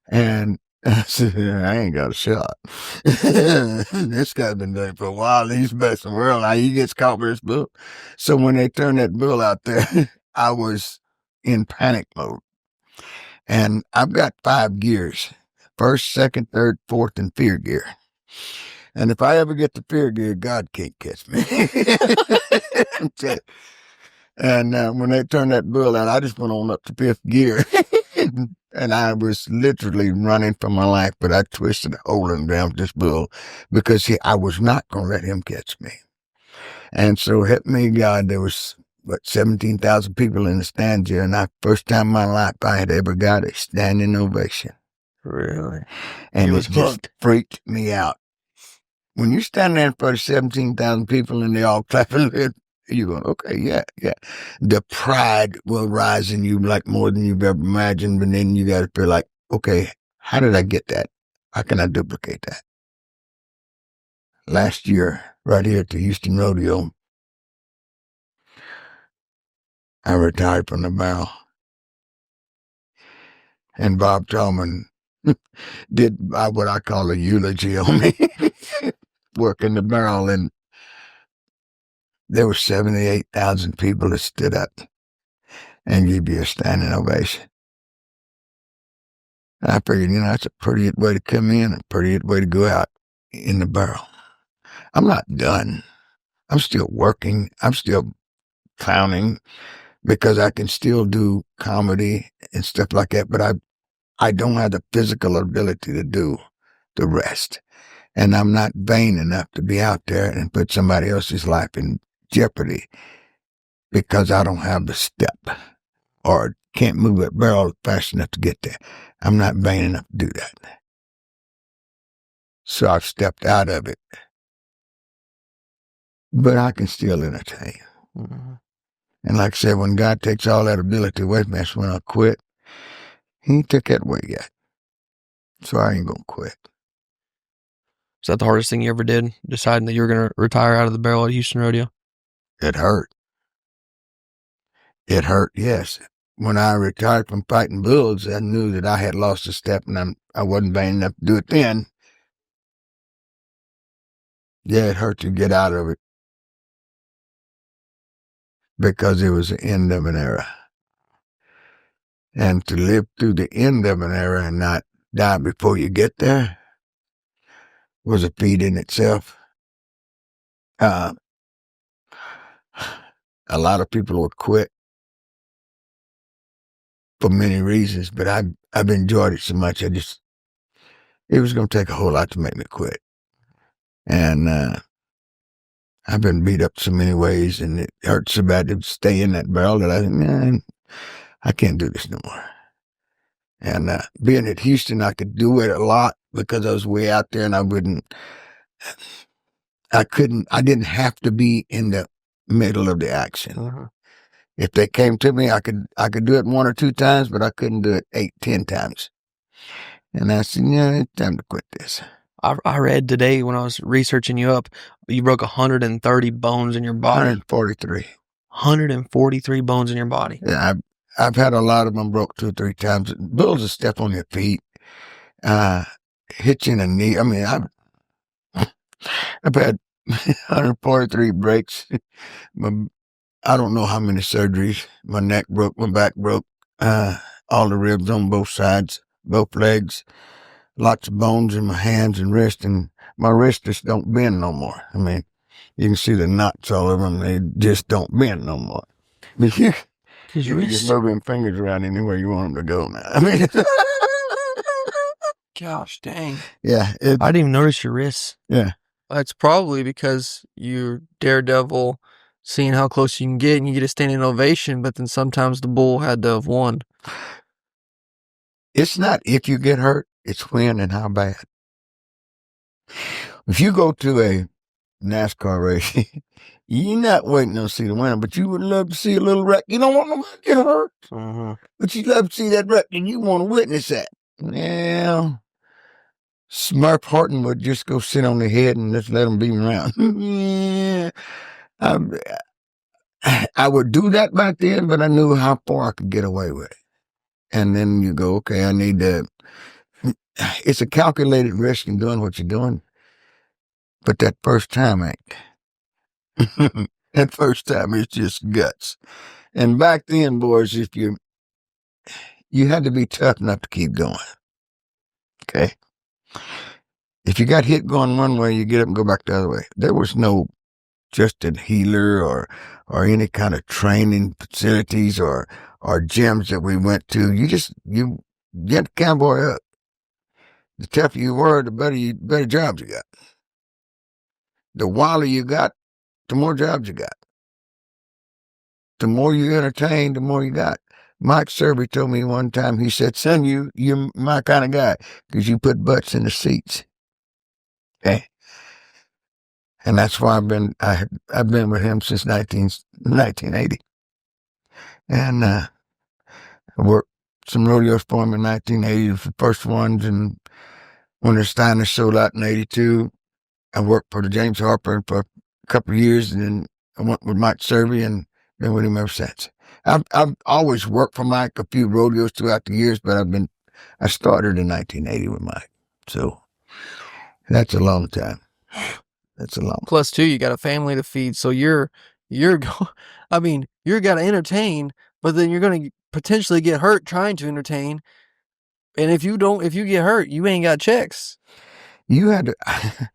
And I said, I ain't got a shot. This guy's been doing it for a while. He's the best in the world. Now he gets caught with this bull. So when they turned that bull out there, I was in panic mode. And I've got 5 gears: first, second, third, fourth, and fear gear. And if I ever get the fear gear, God can't catch me. And when they turned that bull out, I just went on up to 5th gear. And I was literally running for my life, but I twisted a hole in the ground with this bull because I was not going to let him catch me. And so help me God, there was, 17,000 people in the stands here, and first time in my life I had ever got a standing ovation. really? And He it was just hooked. freaked me out. When you stand there in front of 17,000 people and they all clapping, you're going, okay, yeah. The pride will rise in you like more than you've ever imagined, but then you got to feel like, okay, how did I get that? How can I duplicate that? Last year, right here at the Houston Rodeo, I retired from the barrel. And Bob Tallman did what I call a eulogy on me, working the barrel, and there were 78,000 people that stood up and gave you a standing ovation. And I figured, that's a pretty good way to come in, a pretty good way to go out in the barrel. I'm not done. I'm still working. I'm still clowning because I can still do comedy and stuff like that, but I don't have the physical ability to do the rest. And I'm not vain enough to be out there and put somebody else's life in jeopardy because I don't have the step or can't move that barrel fast enough to get there. I'm not vain enough to do that. So I've stepped out of it. But I can still entertain. Mm-hmm. And like I said, when God takes all that ability away from me, that's when I quit. He ain't took that away yet. So I ain't going to quit. Is that the hardest thing you ever did, deciding that you were going to retire out of the barrel at Houston Rodeo? It hurt. It hurt, yes. When I retired from fighting bulls, I knew that I had lost a step, and I wasn't vain enough to do it then. Yeah, it hurt to get out of it because it was the end of an era. And to live through the end of an era and not die before you get there was a feat in itself. A lot of people will quit for many reasons, but I've enjoyed it so much. It was going to take a whole lot to make me quit. And I've been beat up so many ways, and it hurts so bad to stay in that barrel that I think, man, I can't do this no more. And being at Houston, I could do it a lot because I was way out there, and I didn't have to be in the middle of the action. Mm-hmm. If they came to me, I could do it 1 or 2 times, but I couldn't do it 8, 10 times. And I said, it's time to quit this. I read today when I was researching you up, you broke 130 bones in your body. 143. 143 bones in your body. Yeah, I've had a lot of them broke 2 or 3 times. Bulls will step on your feet. hitching a knee. I mean, I've had 143 breaks. I don't know how many surgeries. My neck broke, my back broke, all the ribs on both sides, both legs, lots of bones in my hands and wrist, and my wrists just don't bend no more. I mean, you can see the knots all over them. They just don't bend no more. You can just move them fingers around anywhere you want them to go now. I mean, Gosh, dang. yeah. I didn't even notice your wrists. Yeah. It's probably because you're daredevil, seeing how close you can get, and you get a standing ovation, but then sometimes the bull had to have won. It's not if you get hurt, it's when and how bad. If you go to a NASCAR race, you're not waiting to see the winner, but you would love to see a little wreck. You don't want nobody to get hurt, but you love to see that wreck, and you want to witness that. Yeah. Smurf Horton would just go sit on the head and just let him beat him around. Yeah. I would do that back then, but I knew how far I could get away with it. And then you go, okay, I need to. It's a calculated risk in doing what you're doing. But that first time ain't. That first time is just guts. And back then, boys, if you had to be tough enough to keep going. Okay. If you got hit going one way, you get up and go back the other way. There was no Justin Healer or any kind of training facilities or gyms that we went to. You get the cowboy up. The tougher you were, the better jobs you got. The wilder you got, the more jobs you got. The more you entertain, the more you got. Mike Serby told me one time, he said, son, you're my kind of guy because you put butts in the seats. Okay. And that's why I've been with him since 1980. And I worked some rodeos for him in 1980, the first ones, and when the Steiner sold out in 82, I worked for the James Harper for a couple of years, and then I went with Mike Serby and been with him ever since. I've always worked for Mike a few rodeos throughout the years, but I started in 1980 with Mike. So that's a long time. That's a long. Plus, too, you got a family to feed, so you're got to entertain, but then you're going to potentially get hurt trying to entertain. And if you get hurt, you ain't got checks. You had to.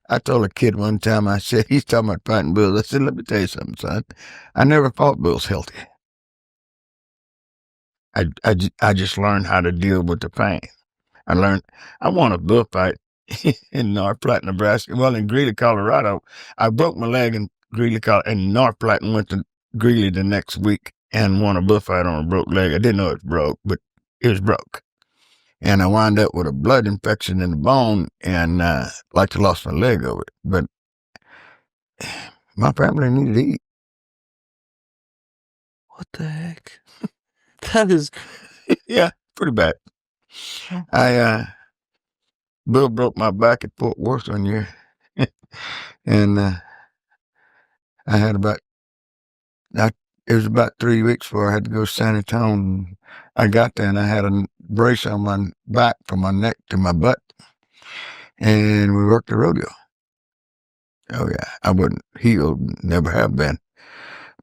I told a kid one time, I said, he's talking about fighting bulls. I said, let me tell you something, son. I never fought bulls healthy. I just learned how to deal with the pain. I won a bullfight in North Platte, Nebraska. Well, in Greeley, Colorado. I broke my leg in Greeley, in North Platte, and went to Greeley the next week and won a bullfight on a broke leg. I didn't know it was broke, but it was broke. And I wound up with a blood infection in the bone and like to lost my leg over it. But my family needed to eat. What the heck? That is... Yeah, pretty bad. Bill broke my back at Fort Worth one year. And I had it was about 3 weeks before I had to go to San Antonio. I got there and I had a brace on my back from my neck to my butt. And we worked the rodeo. Oh yeah, I wasn't healed, never have been.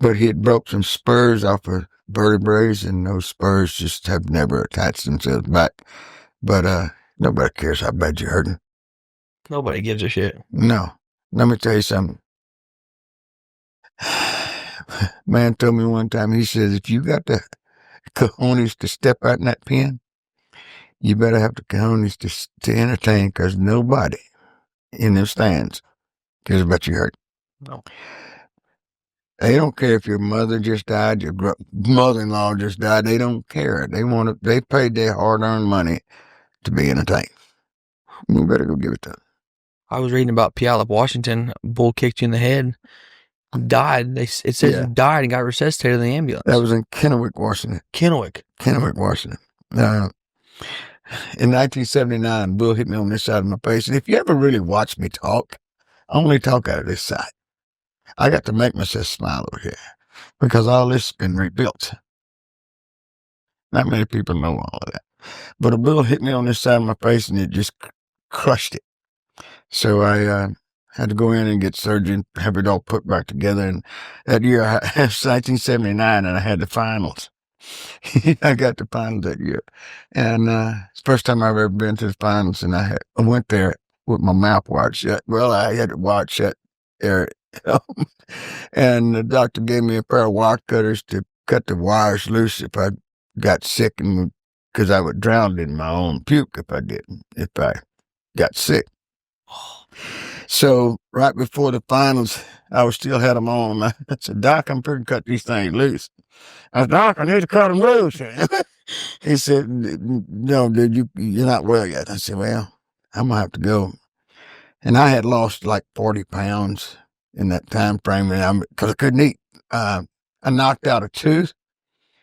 But he had broke some spurs off of vertebrae, and those spurs just have never attached themselves back. But nobody cares how bad you're hurting. Nobody gives a shit. No. Let me tell you something. Man told me one time, he says, if you got the cojones to step out in that pen, you better have the cojones to entertain, because nobody in the stands cares about your hurt. No. They don't care if your mother just died, your mother-in-law just died. They don't care. They paid their hard-earned money to be entertained. You better go give it to them. I was reading about Puyallup, Washington. A bull kicked you in the head. Died. It says you died and got resuscitated in the ambulance. That was in Kennewick, Washington. Kennewick, Washington. In 1979, Bull hit me on this side of my face. And if you ever really watch me talk, I only talk out of this side. I got to make myself smile over here because all this has been rebuilt. Not many people know all of that. But a bull hit me on this side of my face and it just crushed it. So I had to go in and get surgery and have it all put back together. And that year, it was 1979, and I had the finals. I got the finals that year. And it's the first time I've ever been to the finals, and I went there with my mouth wired shut. Well, I had it wired shut there. And the doctor gave me a pair of wire cutters to cut the wires loose if I got sick, and because I would drown in my own puke if I got sick. So right before the finals, I still had them on. I said, Doc, I'm pretty cut these things loose. I said, Doc, I need to cut them loose. He said, no, dude, you're not well yet. I said, well, I'm going to have to go. And I had lost like 40 pounds in that time frame, because I couldn't eat. I knocked out a tooth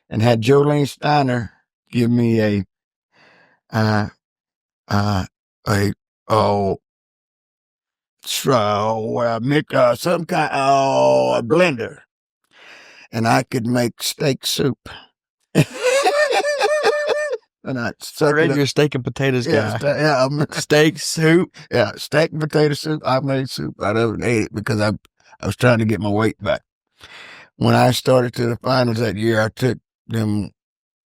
and had Jolene Steiner give me a blender, and I could make steak soup. And I read your steak and potatoes guy. Steak soup. Yeah, steak and potato soup. I made soup out of it and ate it because I was trying to get my weight back. When I started to the finals that year, I took them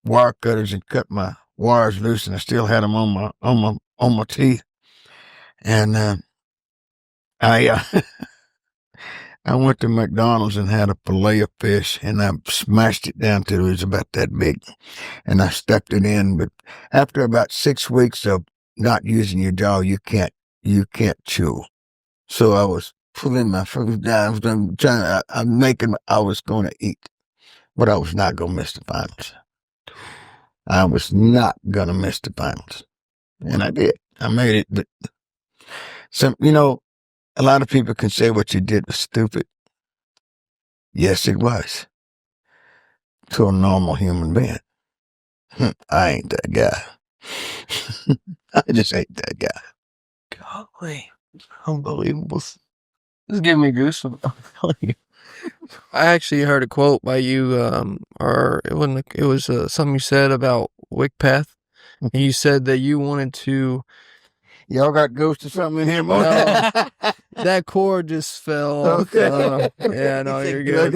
wire cutters and cut my wires loose, and I still had them on my teeth. And I went to McDonald's and had a fillet of fish, and I smashed it down till it was about that big, and I stuffed it in. But after about 6 weeks of not using your jaw, you can't chew. So I was pulling my food down. I was going to eat, but I was not going to miss the finals. I was not going to miss the finals, and I did. I made it. But a lot of people can say what you did was stupid. Yes, it was. To a normal human being. I ain't that guy. I just ain't that guy. Golly. Unbelievable. This is giving me goosebumps. I'm telling you. I actually heard a quote by you, it was something you said about Wickpath. And you said that you wanted to. Y'all got ghosts or something in here, boy? No, that cord just fell off. Okay. Yeah, no, you're good.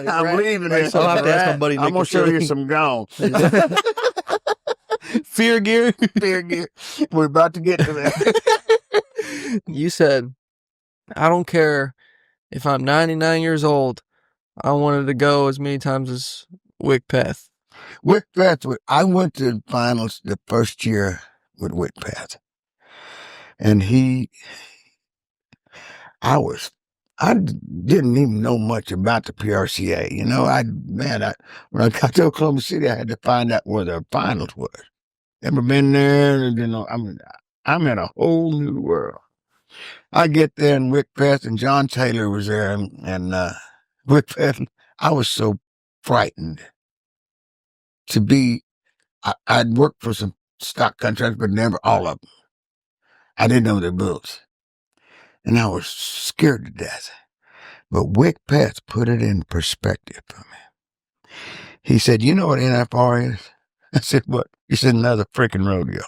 I'm leaving it. I'll have to ask my buddy Nick. I'm going to show you some gone. Fear gear. Fear gear. We're about to get to that. You said, I don't care if I'm 99 years old. I wanted to go as many times as Wickpath. Wickpath, I went to the finals the first year with Wickpath. And I didn't even know much about the PRCA. When I got to Oklahoma City, I had to find out where the finals was. Never been there. I'm in a whole new world. I get there and Wickpath and John Taylor was there and Wickpath. I was so frightened to be. I'd worked for some stock contracts, but never all of them. I didn't know their bulls. And I was scared to death. But Wickpath put it in perspective for me. He said, you know what NFR is? I said, what? He said, another freaking rodeo.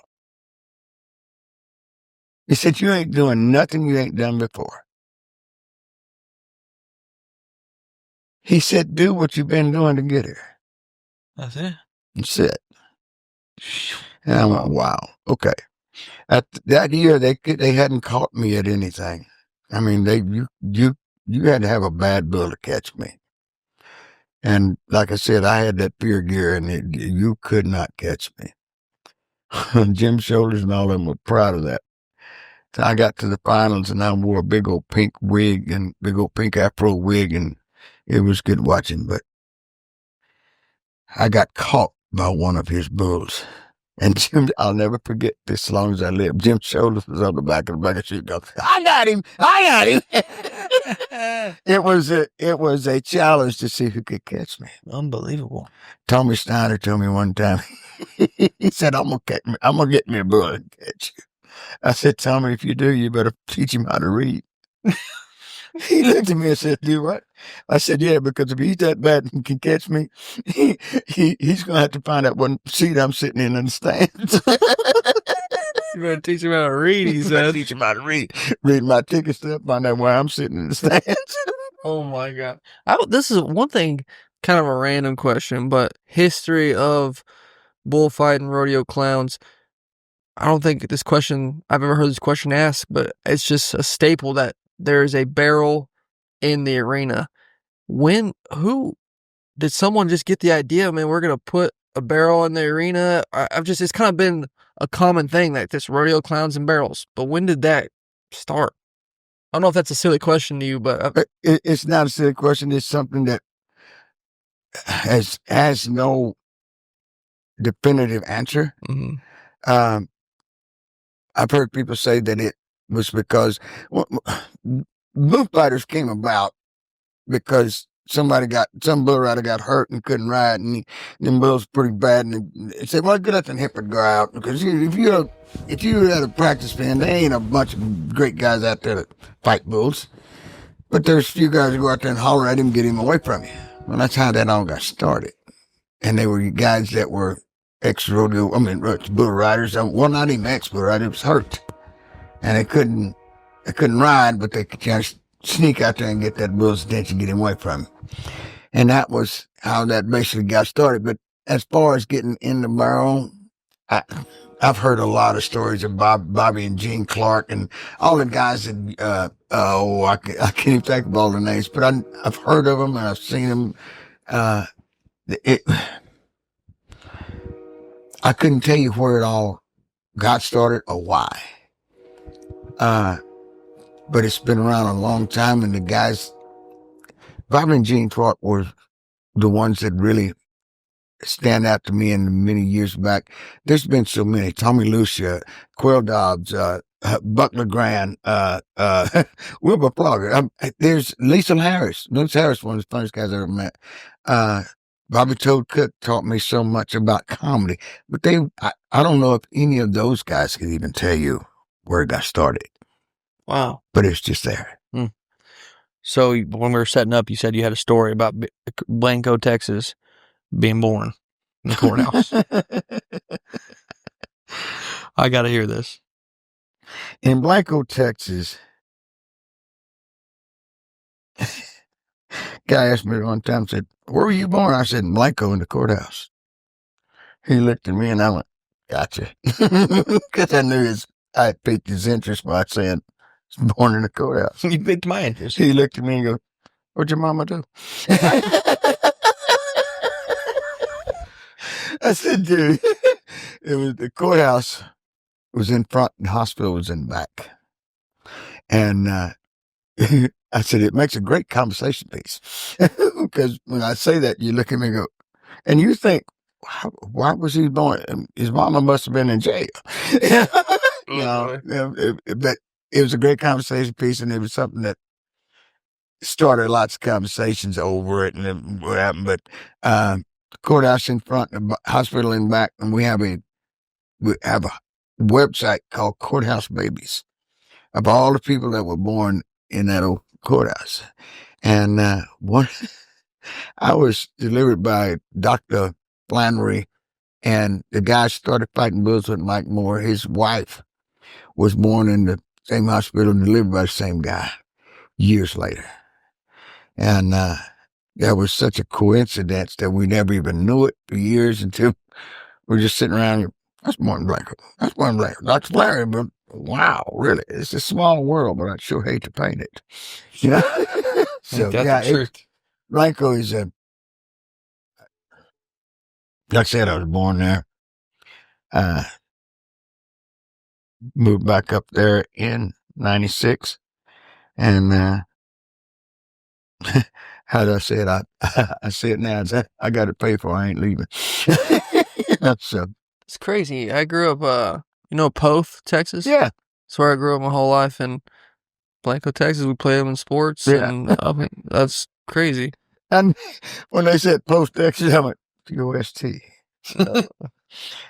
He said, you ain't doing nothing you ain't done before. He said, do what you've been doing to get here. That's it. That's it. And I went, wow, okay. At that year, they hadn't caught me at anything. I mean, you had to have a bad bull to catch me. And like I said, I had that fear gear, and you could not catch me. Jim Shoulders and all of them were proud of that. So I got to the finals, and I wore a big old pink wig and big old pink afro wig, and it was good watching. But I got caught by one of his bulls. And Jim, I'll never forget this as long as I live. Jim Shoulders was on the back of the sheet goes, I got him. It was a challenge to see who could catch me. Unbelievable. Tommy Steiner told me one time, he said, I'm gonna get me a bull and catch you. I said, Tommy, if you do, you better teach him how to read. He looked at me and said, "Do what?" I said, "Yeah, because if he's that bad and can catch me, he's going to have to find out what seat I'm sitting in the stands." You better teach him how to read, he said. Teach him how to read my ticket stub, find out where I'm sitting in the stands. Oh my God. This is one thing, kind of a random question, but history of bullfighting rodeo clowns. I don't think I've ever heard this question asked, but it's just a staple that there is a barrel in the arena. Who did someone just get the idea, man, we're going to put a barrel in the arena? It's kind of been a common thing, like this rodeo clowns and barrels. But when did that start? I don't know if that's a silly question to you, but it's not a silly question. It's something that has no definitive answer. Mm-hmm. I've heard people say that it was because bull fighters came about because some bull rider got hurt and couldn't ride, and them bulls pretty bad, and they said, "Well, let them hip go out, because if you had a practice pen, there ain't a bunch of great guys out there that fight bulls, but there's a few guys who go out there and holler at him, get him away from you." Well, that's how that all got started, and they were guys that were ex-rodeo, bull riders. Well, not even ex-bull riders, was hurt, and they couldn't ride, but they could just sneak out there and get that bull's attention, get him away from him. And that was how that basically got started. But as far as getting in the barrel, I've heard a lot of stories of Bobby and Gene Clark and all the guys that, I can't even think of all the names, but I've heard of them and I've seen them. I couldn't tell you where it all got started or why. But it's been around a long time, and the guys, Bobby and Gene Clark, were the ones that really stand out to me in the many years back. There's been so many: Tommy Lucia, Quail Dobbs, Buck LeGrand, Wilbur Plugger. There's Lisa Harris. Lisa Harris, one of the funniest guys I ever met. Bobby Toad Cook taught me so much about comedy, but I don't know if any of those guys could even tell you where it got started. Wow. But it's just there. So when we were setting up, you said you had a story about Blanco, Texas, being born in the courthouse. I got to hear this. In Blanco, Texas, guy asked me one time, said, "Where were you born?" I said, "In Blanco, in the courthouse." He looked at me and I went, "Gotcha." Because I knew I piqued his interest by saying, "Born in the courthouse." You piqued my interest. He looked at me and goes, "What'd your mama do?" I said, "Dude, it was the courthouse was in front and the hospital was in back." And I said, "It makes a great conversation piece." Because when I say that, you look at me and go, and you think, why was he born? His mama must have been in jail. No, but it was a great conversation piece, and it was something that started lots of conversations over it, and then what happened. But the courthouse in front, the hospital in back, and we have a website called Courthouse Babies of all the people that were born in that old courthouse. And I was delivered by Dr. Flannery, and the guy started fighting bulls with Mike Moore. His wife was born in the same hospital and delivered by the same guy years later. And that was such a coincidence that we never even knew it for years until we're just sitting around here. That's born in Blanco. That's born in Blanco. Dr. Flannery, but wow, really? It's a small world, but I sure hate to paint it. You know? So, That's the truth. Blanco is like I said, I was born there. Moved back up there in 96. And how do I say it? I say it now. I got to pay for it. I ain't leaving. So It's crazy. I grew up, Poth, Texas? yeah. That's where I grew up my whole life. In Blanco, Texas, we play them in sports. Yeah. And that's crazy. And when they said post Texas, I went, POST. So,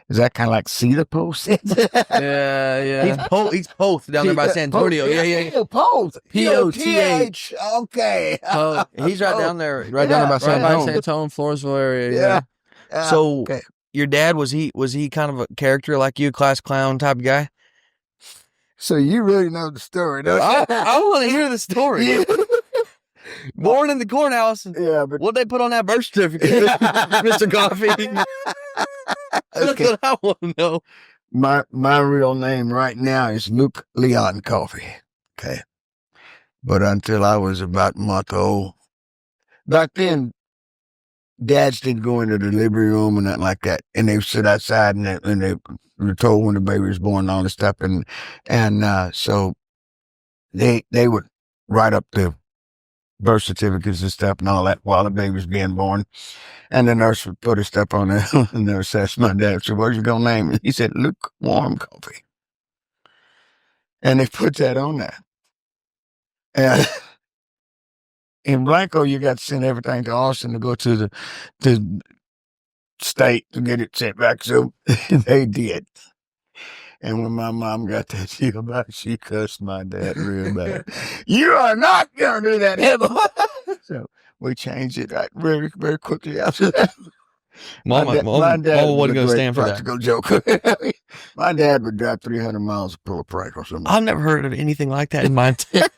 Is that kind of like see the post? Yeah. He's Poth down there by San Antonio. Yeah. Poth. P-O-T-H. Okay. He's right down there by San Right by Antonio. San Antonio, Floresville area. Yeah. So okay. your dad, was he kind of a character like you, class clown type guy? So you really know the story, don't you? I want to hear the story. Yeah. Born in the cornhouse. Yeah, but What'd they put on that birth certificate, Mr. Coffee? That's okay. what I want to know. My real name right now is Luke Leon Coffee. Okay. But until I was about a month old, back then, dads didn't go into the delivery room and nothing like that. And they would sit outside and they were told when the baby was born and all this stuff. And so they would write up the birth certificates and stuff and all that while the baby was being born. And the nurse would put her stuff on there. And the nurse asked my dad, so what's your going to name? And he said, Lukewarm Coffee. And they put that on there. And in Blanco, you got to send everything to Austin to go to the state to get it sent back. So they did. And when my mom got that deal back, she cussed my dad real bad. You are not going to do that, Emma. So we changed it right very, very quickly after that. Mama wasn't going to stand for that. Practical joke. My dad would drive 300 miles to pull a prank or something. I've never heard of anything like that in my entire.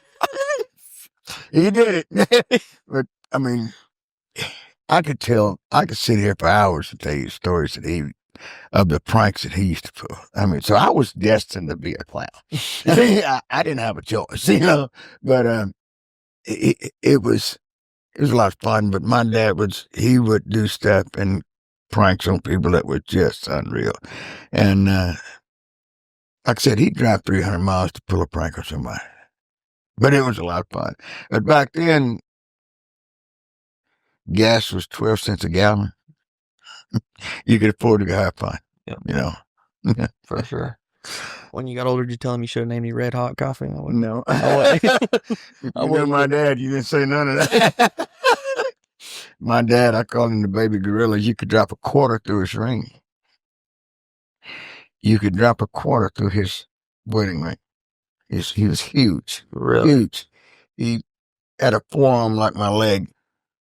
He did it. But, I mean, I could sit here for hours and tell you stories of the pranks that he used to pull. I mean, so I was destined to be a clown. I didn't have a choice, but it was a lot of fun. But my dad he would do stuff and pranks on people that were just unreal. And like I said, he'd drive 300 miles to pull a prank on somebody. But it was a lot of fun. But back then, gas was 12 cents a gallon. You could afford to have fun, For sure. When you got older, did you tell him you should have named you Red Hot Coffee? No. You know my dad, you didn't say none of that. My dad, I called him the baby gorilla. You could drop a quarter through his ring. You could drop a quarter through his wedding ring. He was huge. Really? Huge. He had a forearm like my leg,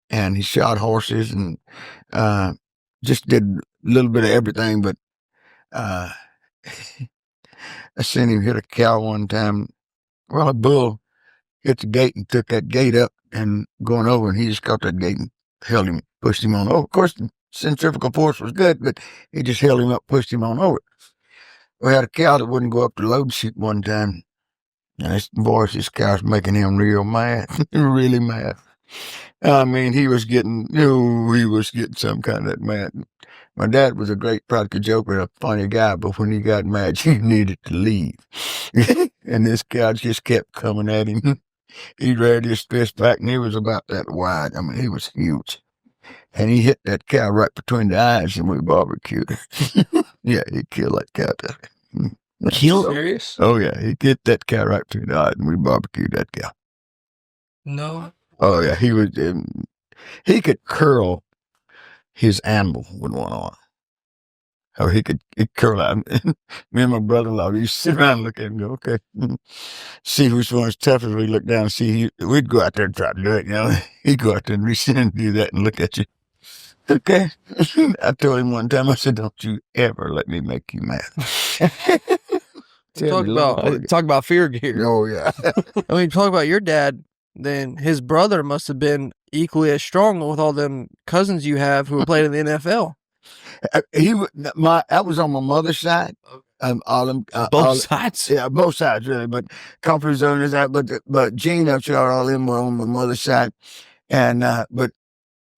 and he shot horses and just did a little bit of everything. But I seen him hit a cow one time. Well, a bull hit the gate and took that gate up and going over, and he just caught that gate and held him, pushed him on over. Of course, the centrifugal force was good, but he just held him up, pushed him on over. We had a cow that wouldn't go up the load chute one time. And this cow's making him real mad, really mad. I mean, he was getting some kind of mad. My dad was a great practical joker, a funny guy, but when he got mad, you needed to leave. And this cow just kept coming at him. He reared his fist back, and he was about that wide. I mean, he was huge. And he hit that cow right between the eyes, and we barbecued it. Yeah, he killed that cow. Killed? Serious? Oh, yeah. He hit that cow right between the eyes, and we barbecued that cow. No. Oh, yeah. He could curl his animal with one arm. Oh, he'd curl out. Me and my brother-in-law used to sit around and look at him and go, okay. See which one's toughest. We look down and see. We'd go out there and try to do it, He'd go out there and reach in and do that and look at you. Okay. I told him one time, I said, don't you ever let me make you mad. Talk about fear gear. Oh, yeah. I mean, talk about your dad, then his brother must have been equally as strong with all them cousins you have who played in the NFL. That was on my mother's side. Both sides? Yeah, both sides, really. But comfort zone is that. But Gene, I'm sure all them were on my mother's side. And, but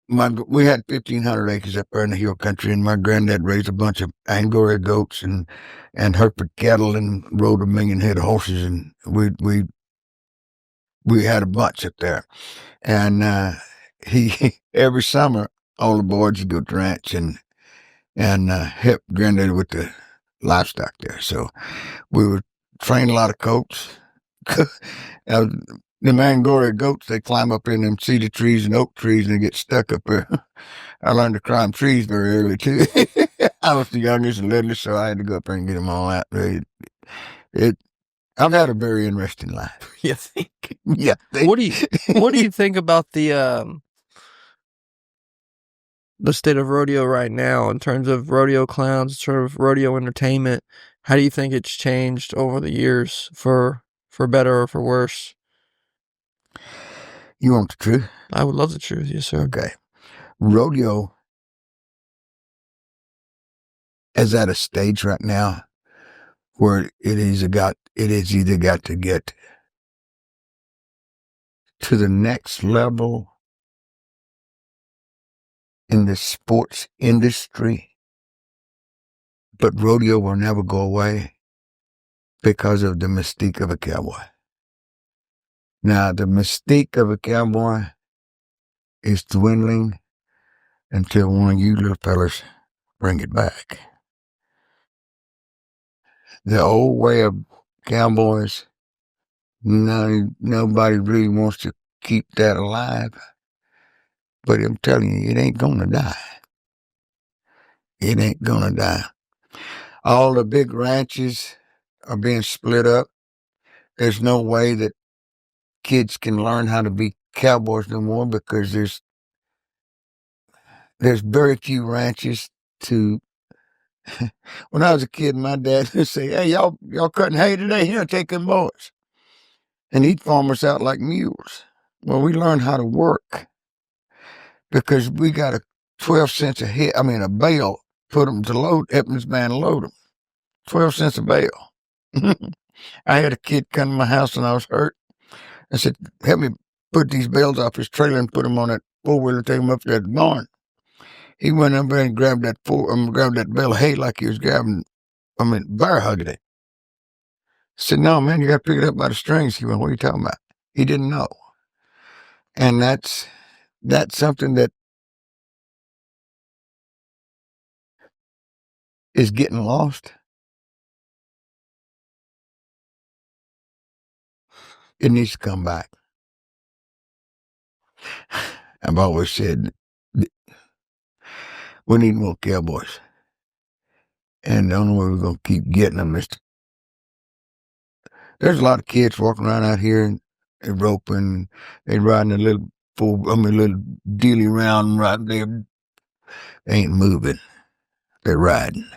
we had 1,500 acres up there in the hill country, and my granddad raised a bunch of Angora goats and Hereford cattle and rode 1 million head of horses, and we had a bunch up there. And he every summer all the boys would go to the ranch and help granddad with the livestock there. So we would train a lot of colts. The Angora goats, they climb up in them cedar trees and oak trees and they get stuck up there. I learned to climb trees very early too. I was the youngest and littlest, so I had to go up there and get them all out. I've had a very interesting life. You think? Yeah. What do you think about the state of rodeo right now in terms of rodeo clowns, sort of rodeo entertainment? How do you think it's changed over the years for better or for worse? You want the truth? I would love the truth, yes, sir. Okay. Rodeo is at a stage right now where it has either got to get to the next level in the sports industry, but rodeo will never go away because of the mystique of a cowboy. Now, the mystique of a cowboy is dwindling until one of you little fellas bring it back. The old way of cowboys, nobody really wants to keep that alive. But I'm telling you, it ain't gonna die. It ain't gonna die. All the big ranches are being split up. There's no way that kids can learn how to be cowboys no more because there's very few ranches to. When I was a kid, my dad would say, "Hey, y'all cutting hay today? Here, take them boys." And he'd farm us out like mules. Well, we learned how to work because we got a 12 cents a bale, put them to load, Eppins man load them. 12 cents a bale. I had a kid come to my house when I was hurt. I said, "Help me put these bales off his trailer and put them on that four-wheeler and take them up to that barn." He went up there and grabbed that bale of hay like he was bear hugging it. I said, "No, man, you got to pick it up by the strings." He went, "What are you talking about?" He didn't know. And that's something that is getting lost. It needs to come back. I've always said we need more cowboys. And the only way we're going to keep getting them is there's a lot of kids walking around out here and they're roping, they're riding a little dealy round right there. They ain't moving. They're riding.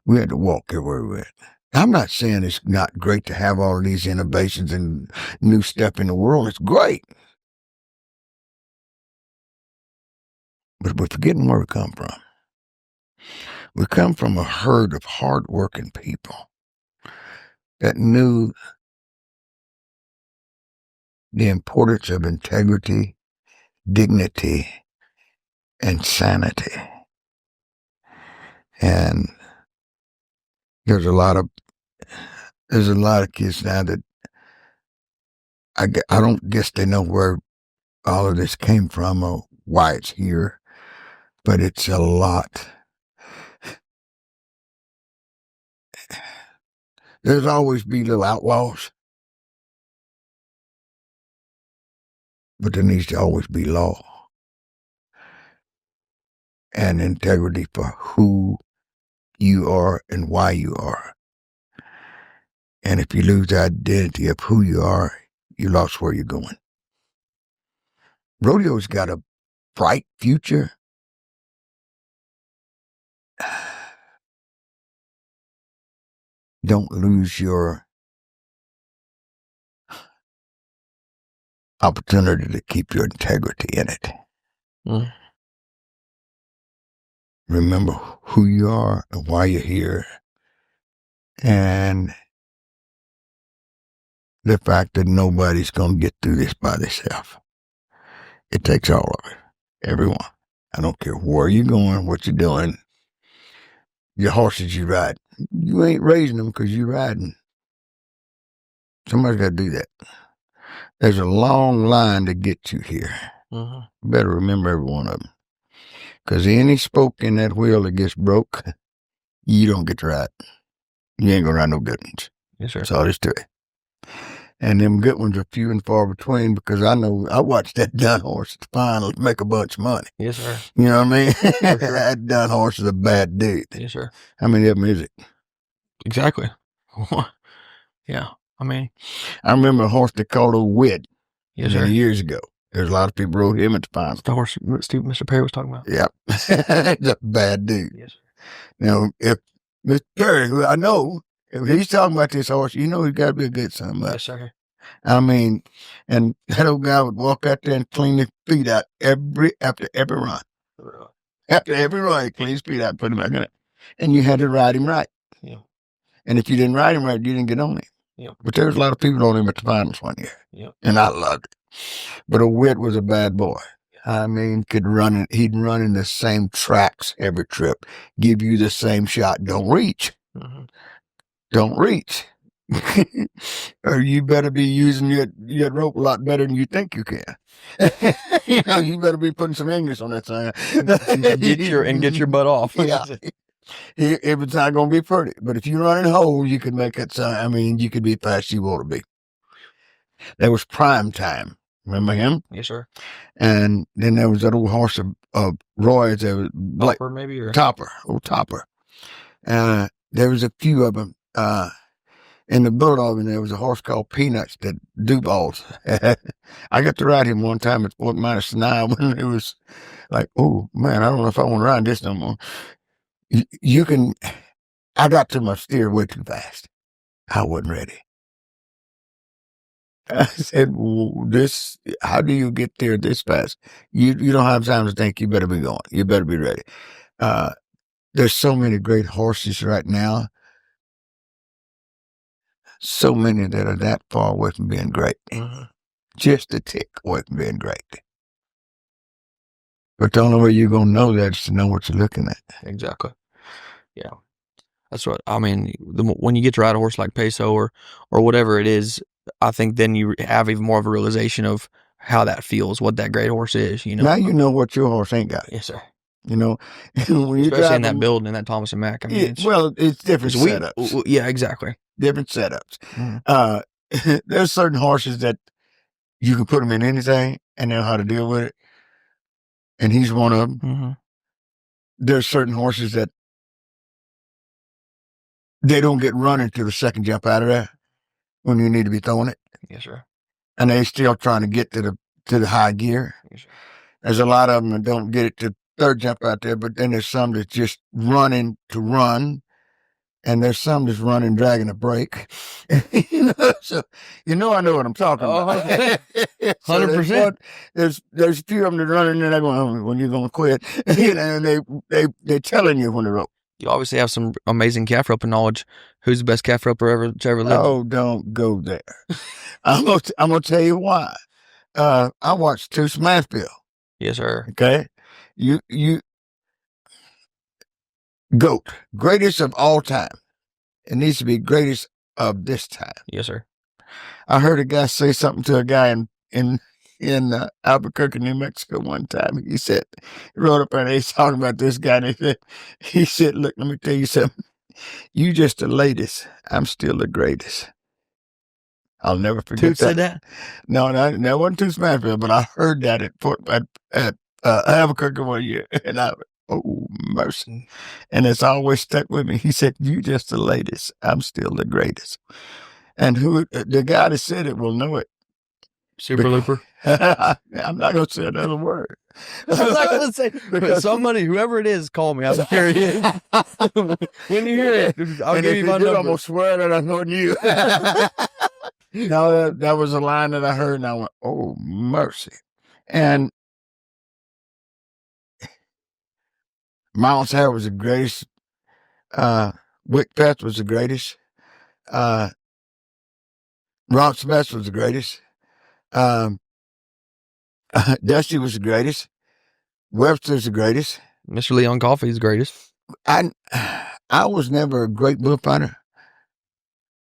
We had to walk everywhere we went. I'm not saying it's not great to have all of these innovations and new stuff in the world. It's great. But we're forgetting where we come from. We come from a herd of hard-working people that knew the importance of integrity, dignity, and sanity. And there's a lot of kids now that I don't guess they know where all of this came from or why it's here, but it's a lot. There's always be little outlaws, but there needs to always be law and integrity for who you are and why you are. And if you lose the identity of who you are, you lost where you're going. Rodeo's got a bright future. Don't lose your opportunity to keep your integrity in it. Mm. Remember who you are and why you're here. And the fact that nobody's going to get through this by themselves. It takes all of it. Everyone. I don't care where you're going, what you're doing. Your horses you ride. You ain't raising them because you're riding. Somebody's got to do that. There's a long line to get you here. Mm-hmm. You better remember every one of them. Because any spoke in that wheel that gets broke, you don't get to ride. You ain't going to ride no good ones. Yes, sir. That's all there's to it. And them good ones are few and far between because I know I watched that dun horse at the final make a bunch of money. Yes, sir. You know what I mean? sure. That dun horse is a bad dude. Yes, sir. How many of them is it? Exactly. Yeah. I mean, I remember a horse they called Old Wit yes, many sir. years ago. There's a lot of people rode him at the final. The horse Mr. Perry was talking about. Yep. He's a bad dude. Yes, sir. Now, if Mr. Perry, who I know, if he's talking about this horse, you know he's got to be a good son. Yes, sir. I mean, and that old guy would walk out there and clean his feet out after every run. After every run, he clean his feet out and put him back in it. And you had to ride him right. Yeah. And if you didn't ride him right, you didn't get on him. Yeah. But there was a lot of people on him at the finals one year. Yeah. And I loved it. But Old Wit was a bad boy. I mean, he'd run in the same tracks every trip, give you the same shot. Don't reach. Mm-hmm. Don't reach. Or you better be using your rope a lot better than you think you can. You know, you better be putting some English on that thing. get your butt off. Yeah. It's not going to be pretty. But if you run in holes, you can make it sign. I mean, you could be fast you want to be. There was Prime Time. Remember him? Yes, sir. And then there was that old horse of Roy's. There was Topper, maybe? Or? Topper. Old Topper. There was a few of them. In the Bulldog, and there was a horse called Peanuts that do balls. I got to ride him one time at Fort Minus 9 when it was like, oh, man, I don't know if I want to ride this no more. I got to my steer way too fast. I wasn't ready. I said, how do you get there this fast? You don't have time to think. You better be going. You better be ready. There's so many great horses right now. So many that are that far away from being great. Mm-hmm. Just a tick away from being great. But the only way you're going to know that is to know what you're looking at. Exactly. Yeah. That's what, I mean, when you get to ride a horse like Peso or whatever it is, I think then you have even more of a realization of how that feels, what that great horse is, you know. Now you know what your horse ain't got. Yes, sir. You know, when you especially in that building, in that Thomas and Mack. I mean, it's different setups. Yeah, exactly. Different setups. Mm-hmm. There's certain horses that you can put them in anything and know how to deal with it. And he's one of them. Mm-hmm. There's certain horses that they don't get running to the second jump out of there when you need to be throwing it. Yes, sir. And they still trying to get to the high gear. Yes, sir. There's a lot of them that don't get it to third jump out there, but then there's some that's just running to run. And there's some that's running, dragging a brake. So, I know what I'm talking about. 100%. There's a few of them that running and they're going, oh, when you're going to quit. And they're telling you when to rope. You obviously have some amazing calf roping knowledge. Who's the best calf roper ever lived? Oh, don't go there. I'm gonna tell you why. I watched two Smashville. Yes, sir. Okay, you GOAT, greatest of all time. It needs to be greatest of this time. Yes, sir. I heard a guy say something to a guy in Albuquerque, New Mexico one time. He said, he rode up and he's talking about this guy, and he said, look, let me tell you something. You just the latest. I'm still the greatest. I'll never forget Toots said that? No, that wasn't Toots Smashville, but I heard that at Albuquerque one year, and I went, oh, mercy. And it's always stuck with me. He said, you just the latest. I'm still the greatest. And the guy that said it will know it. Super Looper. I'm not going to say another word. I'm not going to say, because somebody, whoever it is, call me. I'm curious. When you hear it, I'll give you my number. I'm going to swear that I know you. No, that was a line that I heard, and I went, oh, mercy. And Miles Harris was the greatest. Wick Peth was the greatest. Rob Smith was the greatest. Dusty was the greatest. Webster's the greatest. Mr. Leon Coffey's the greatest. I was never a great bullfighter.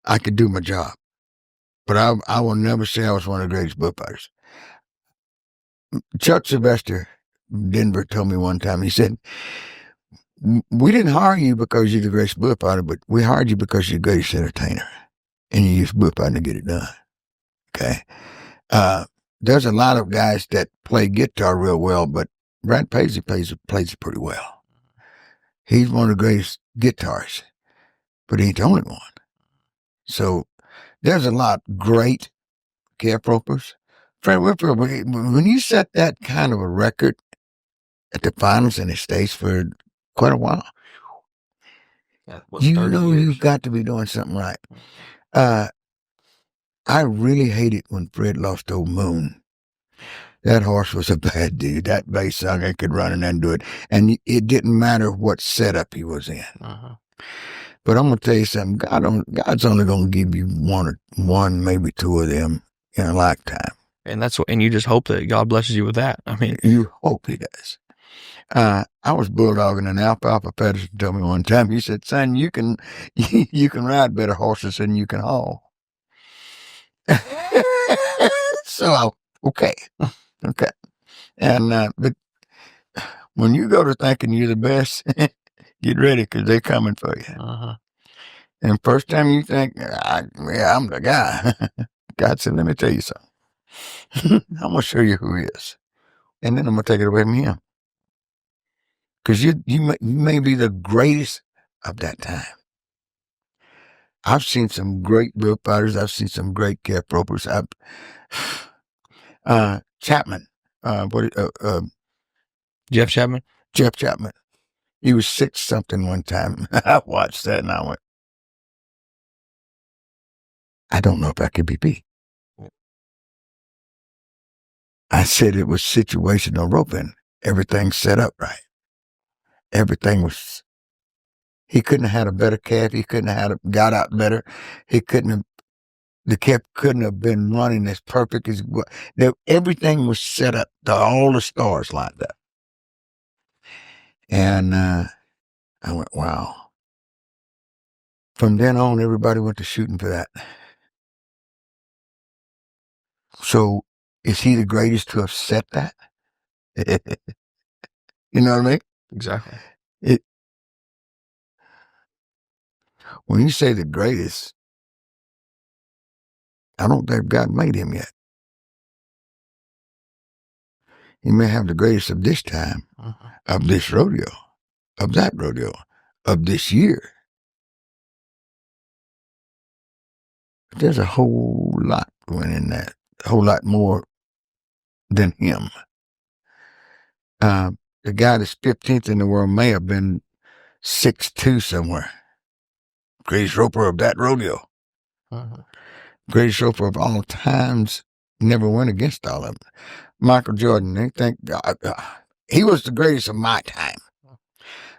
I could do my job. But I will never say I was one of the greatest bullfighters. Chuck Sylvester, Denver, told me one time, he said, we didn't hire you because you're the greatest bullfighter, but we hired you because you're the greatest entertainer. And you use bullfighting to get it done. Okay. There's a lot of guys that play guitar real well, but Brad Paisley plays it pretty well. He's one of the greatest guitarists, but he ain't the only one. So there's a lot of great calf ropers. Fred Whitfield, when you set that kind of a record at the finals and it stays for quite a while, you know you've got to be doing something right. I really hated when Fred lost Old Moon. That horse was a bad dude. That bass sucker could run and undo it. And it didn't matter what setup he was in. But I'm going to tell you something. God's only going to give you one, maybe two of them in a lifetime. And and you just hope that God blesses you with that. I mean, you hope he does. I was bulldogging an alfalfa Patterson told me one time. He said, "Son, you can ride better horses than you can haul." So, okay. And, but when you go to thinking you're the best, get ready because they're coming for you. And first time you think, I'm the guy, God said, let me tell you something. I'm going to show you who he is. And then I'm going to take it away from him. Because you may be the greatest of that time. I've seen some great bull fighters. I've seen some great calf ropers. Chapman. Jeff Chapman? Jeff Chapman. He was 6-something one time. I watched that and I went, I don't know if I could be beat. I said it was situational roping. Everything set up right. Everything was, he couldn't have had a better calf. He couldn't have got out better. The calf couldn't have been running as perfect as, everything was set up. All the stars lined up. And I went, wow. From then on, everybody went to shooting for that. So is he the greatest to have set that? You know what I mean? Exactly. When you say the greatest, I don't think God made him yet. He may have the greatest of this time, of this rodeo, of that rodeo, of this year. But there's a whole lot going in that, a whole lot more than him. The guy that's 15th in the world may have been 6'2" somewhere. Greatest roper of that rodeo. Greatest roper of all times, never went against all of them. Michael Jordan, they think he was the greatest of my time.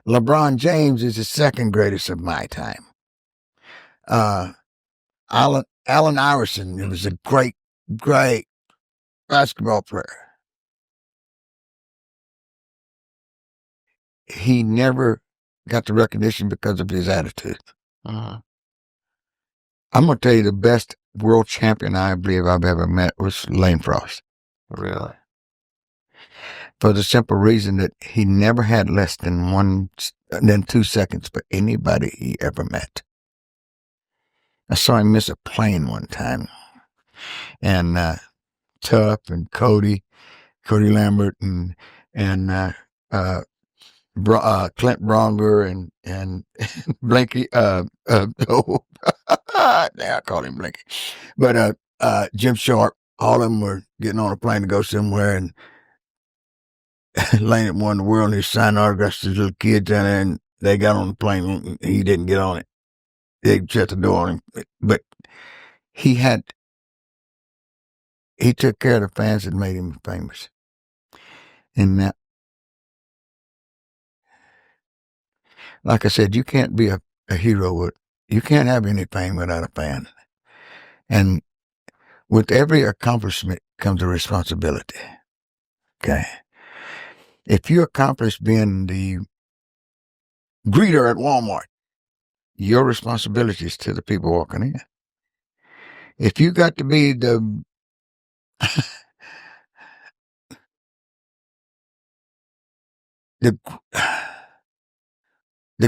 LeBron James is the second greatest of my time. Allen Iverson was a great basketball player. He never got the recognition because of his attitude. I'm going to tell you the best world champion I believe I've ever met was Lane Frost. Really? For the simple reason that he never had less than 2 seconds for anybody he ever met. I saw him miss a plane one time. And Tuff and Cody Lambert and Clint Bronger and Blinky. I call him Blinky. But Jim Sharp, all of them were getting on a plane to go somewhere, and Lane had won the world, and he signed autographs to his little kids down there, and they got on the plane, and he didn't get on it. They shut the door on him. But he took care of the fans that made him famous. And that, like I said, you can't be a hero you can't have any fame without a fan. And with every accomplishment comes a responsibility. Okay. If you accomplish being the greeter at Walmart, your responsibility is to the people walking in. If you got to be the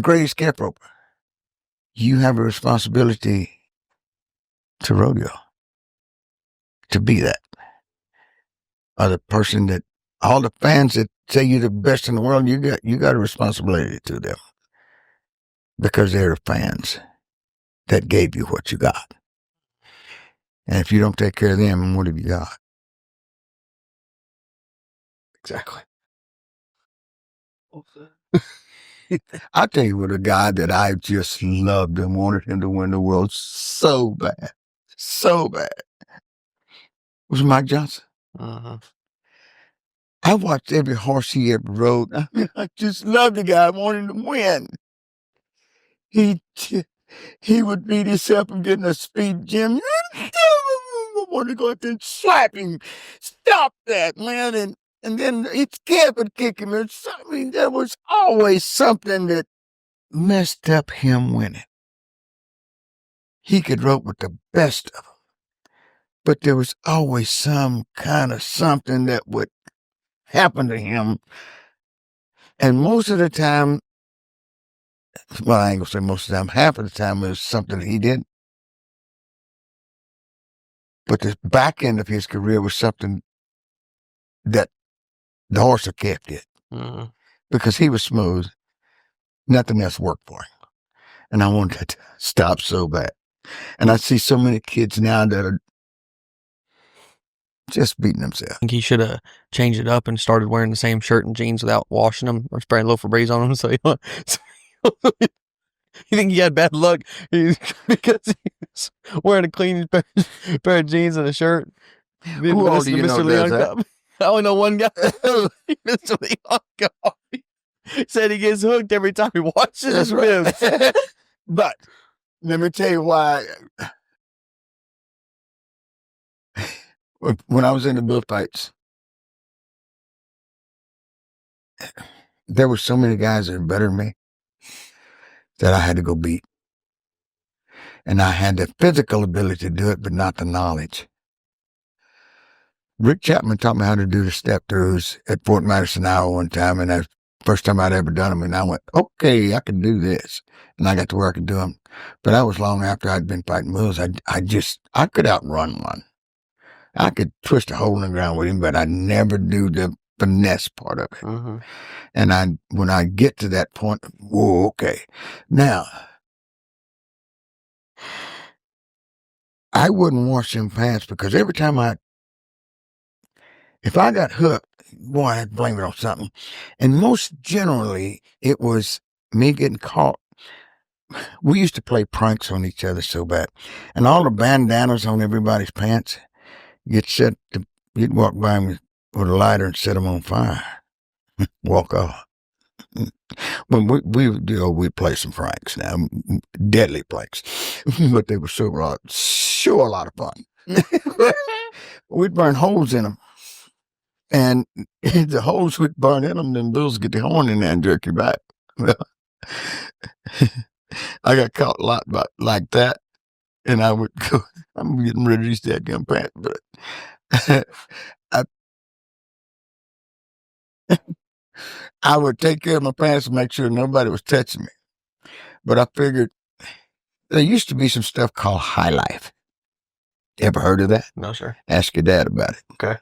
greatest calf roper, you have a responsibility to rodeo. to be that. Or the person that, all the fans that say you're the best in the world, you got a responsibility to them. Because they're the fans that gave you what you got. And if you don't take care of them, what have you got? Exactly. I'll tell you what, a guy that I just loved and wanted him to win the world so bad was Mike Johnson. Uh-huh. I watched every horse he ever rode. I mean, I just loved the guy. I wanted him to win. He would beat himself and get in a speed gym. I wanted to go out there and slap him. Stop that, man. And then his kid would kick him. I mean, there was always something that messed up him winning. He could rope with the best of them. But there was always some kind of something that would happen to him. And most of the time, well, I ain't gonna say most of the time, half of the time it was something that he did. But the back end of his career was something that the horse or calf did. Uh-huh. Because he was smooth. Nothing else worked for him. And I wanted that to stop so bad. And I see so many kids now that are just beating themselves. I think he should have changed it up and started wearing the same shirt and jeans without washing them or spraying a little Febreze on them. So you think he had bad luck because he was wearing a clean pair of jeans and a shirt? Who all do you know does that? Cup. I only know one guy. Mr. Leon Cup. He said he gets hooked every time he watches his ribs. But let me tell you why. When I was in the bullfights, there were so many guys that were better than me that I had to go beat. And I had the physical ability to do it, but not the knowledge. Rick Chapman taught me how to do the step throughs at Fort Madison, Iowa one time, and that's the first time I'd ever done them. And I went, okay, I can do this. And I got to where I could do them. But that was long after I'd been fighting bulls. I could outrun one. I could twist a hole in the ground with him, but I never do the finesse part of it. Uh-huh. And when I get to that point, whoa, okay. Now, I wouldn't wash them pants because every time if I got hooked, boy, I'd blame it on something. And most generally, it was me getting caught. We used to play pranks on each other so bad. And all the bandanas on everybody's pants, you'd walk by them with a lighter and set them on fire. Walk off. When we'd play some pranks now, deadly pranks, but they were sure a lot of fun. We'd burn holes in them. And the holes would burn in them, then bulls get the horn in there and jerk you back. Well, I got caught a lot like that. And I would go, I'm getting rid of these dadgum pants, but I would take care of my pants and make sure nobody was touching me. But I figured there used to be some stuff called High Life. Ever heard of that? No, sir. Ask your dad about it. Okay.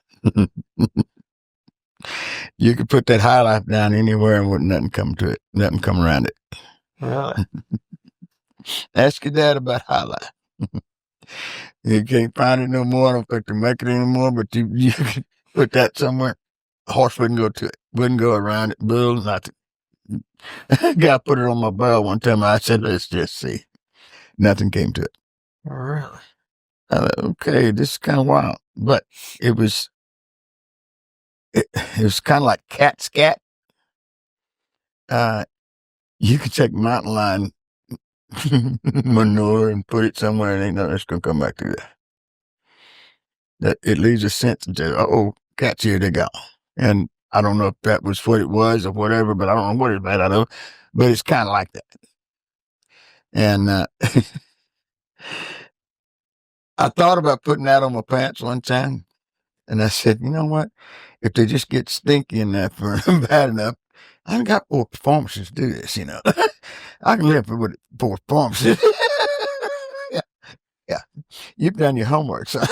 You could put that High Life down anywhere and wouldn't nothing come to it, nothing come around it. Really? Ask your dad about High Life. You can't find it no more. I don't think they make it anymore, but you could put that somewhere. A horse wouldn't go to it, wouldn't go around it, bull, nothing. Guy put it on my barrel one time. I said, let's just see. Nothing came to it. Really? I thought, okay, this is kind of wild. But it was kind of like cat scat. You could take mountain lion manure and put it somewhere and ain't nothing that's going to come back to that. That it leaves a sense of, cats here, they go. And I don't know if that was what it was or whatever, but I don't know what it's made out of. But it's kind of like that. And I thought about putting that on my pants one time. And I said, you know what? If they just get stinky enough or bad enough, I've got 4 performances to do this, you know. I can live with 4 performances. Yeah. You've done your homework, son.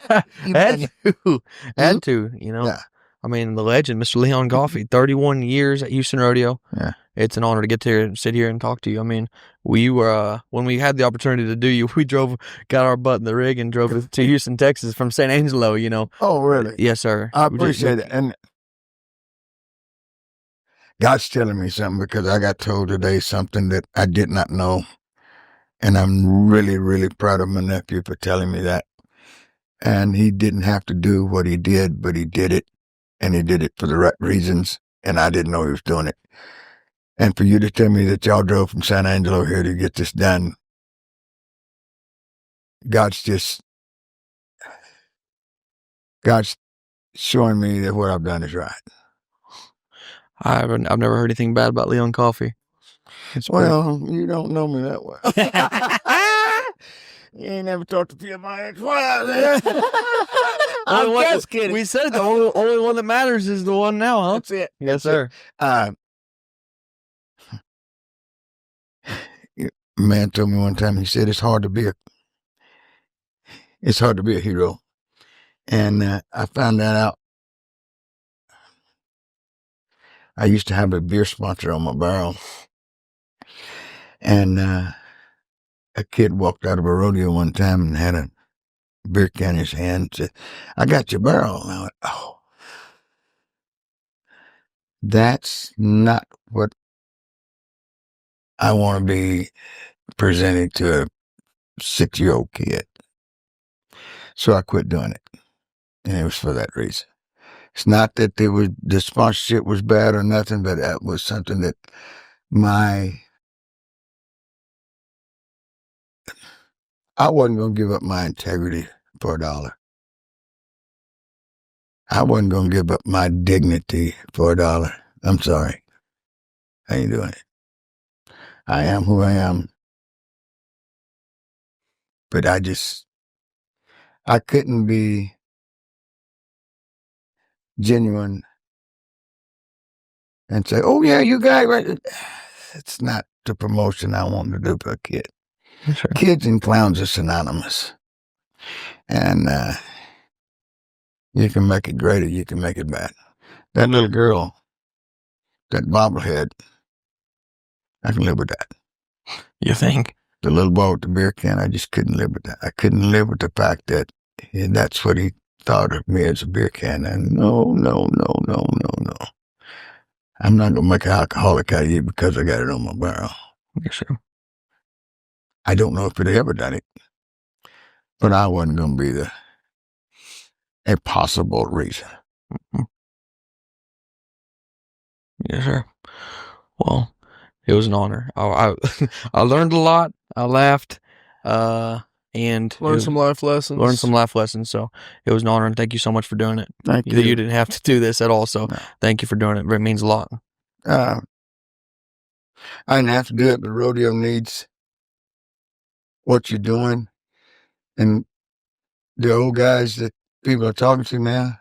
Had to, you know. Yeah. I mean, the legend, Mr. Leon Coffey, 31 years at Houston Rodeo. Yeah. It's an honor to get here and sit here and talk to you. I mean, we were, when we had the opportunity to do you, we got our butt in the rig and drove to Houston, Texas from San Angelo, you know. Oh, really? Yes, sir. I appreciate it. And God's telling me something, because I got told today something that I did not know. And I'm really, really proud of my nephew for telling me that. And he didn't have to do what he did, but he did it. And he did it for the right reasons. And I didn't know he was doing it. And for you to tell me that y'all drove from San Angelo here to get this done, God's showing me that what I've done is right. I've never heard anything bad about Leon Coffey. Well, you don't know me that well. You ain't never talked to a few of my ex-wives. I'm just kidding. We said the only one that matters is the one now, huh? That's it. Yes, sir. Man told me one time, he said, it's hard to be a hero. And I found that out. I used to have a beer sponsor on my barrel. And a kid walked out of a rodeo one time and had a beer can in his hand and said, I got your barrel. And I went, oh, that's not what I want to be presenting to a 6-year-old kid. So I quit doing it. And it was for that reason. It's not that the sponsorship was bad or nothing, but that was something that I wasn't going to give up my integrity for $1. I wasn't going to give up my dignity for $1. I'm sorry. I ain't doing it. I am who I am. But I couldn't be genuine and say, oh yeah, you guys, right? It's not the promotion I want to do for a kid. Sure. Kids and clowns are synonymous. And you can make it great or you can make it bad. That little girl, that bobblehead, I can live with that. You think? The little boy with the beer can, I just couldn't live with that. I couldn't live with the fact that that's what he thought of me as a beer can. And no. I'm not going to make an alcoholic out of you because I got it on my barrel. Yes, sir. I don't know if it ever done it, but I wasn't going to be a possible reason. Mm-hmm. Yes, sir. Well, it was an honor. I learned a lot. I laughed, and Learned some life lessons. So it was an honor, and thank you so much for doing it. Thank you. You didn't have to do this at all, so thank you for doing it. It means a lot. I didn't have to do it, but rodeo needs what you're doing. And the old guys that people are talking to now,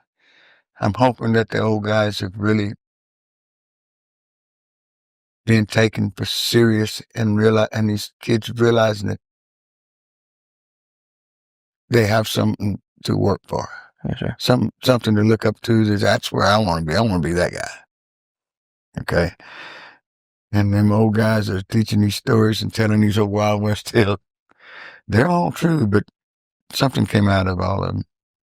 I'm hoping that the old guys have really been taken for serious and these kids realizing that they have something to work for. Yes, sir. Something to look up to. That's where I want to be. I want to be that guy. Okay. And them old guys that are teaching these stories and telling these old Wild West tales, they're all true, but something came out of all of them.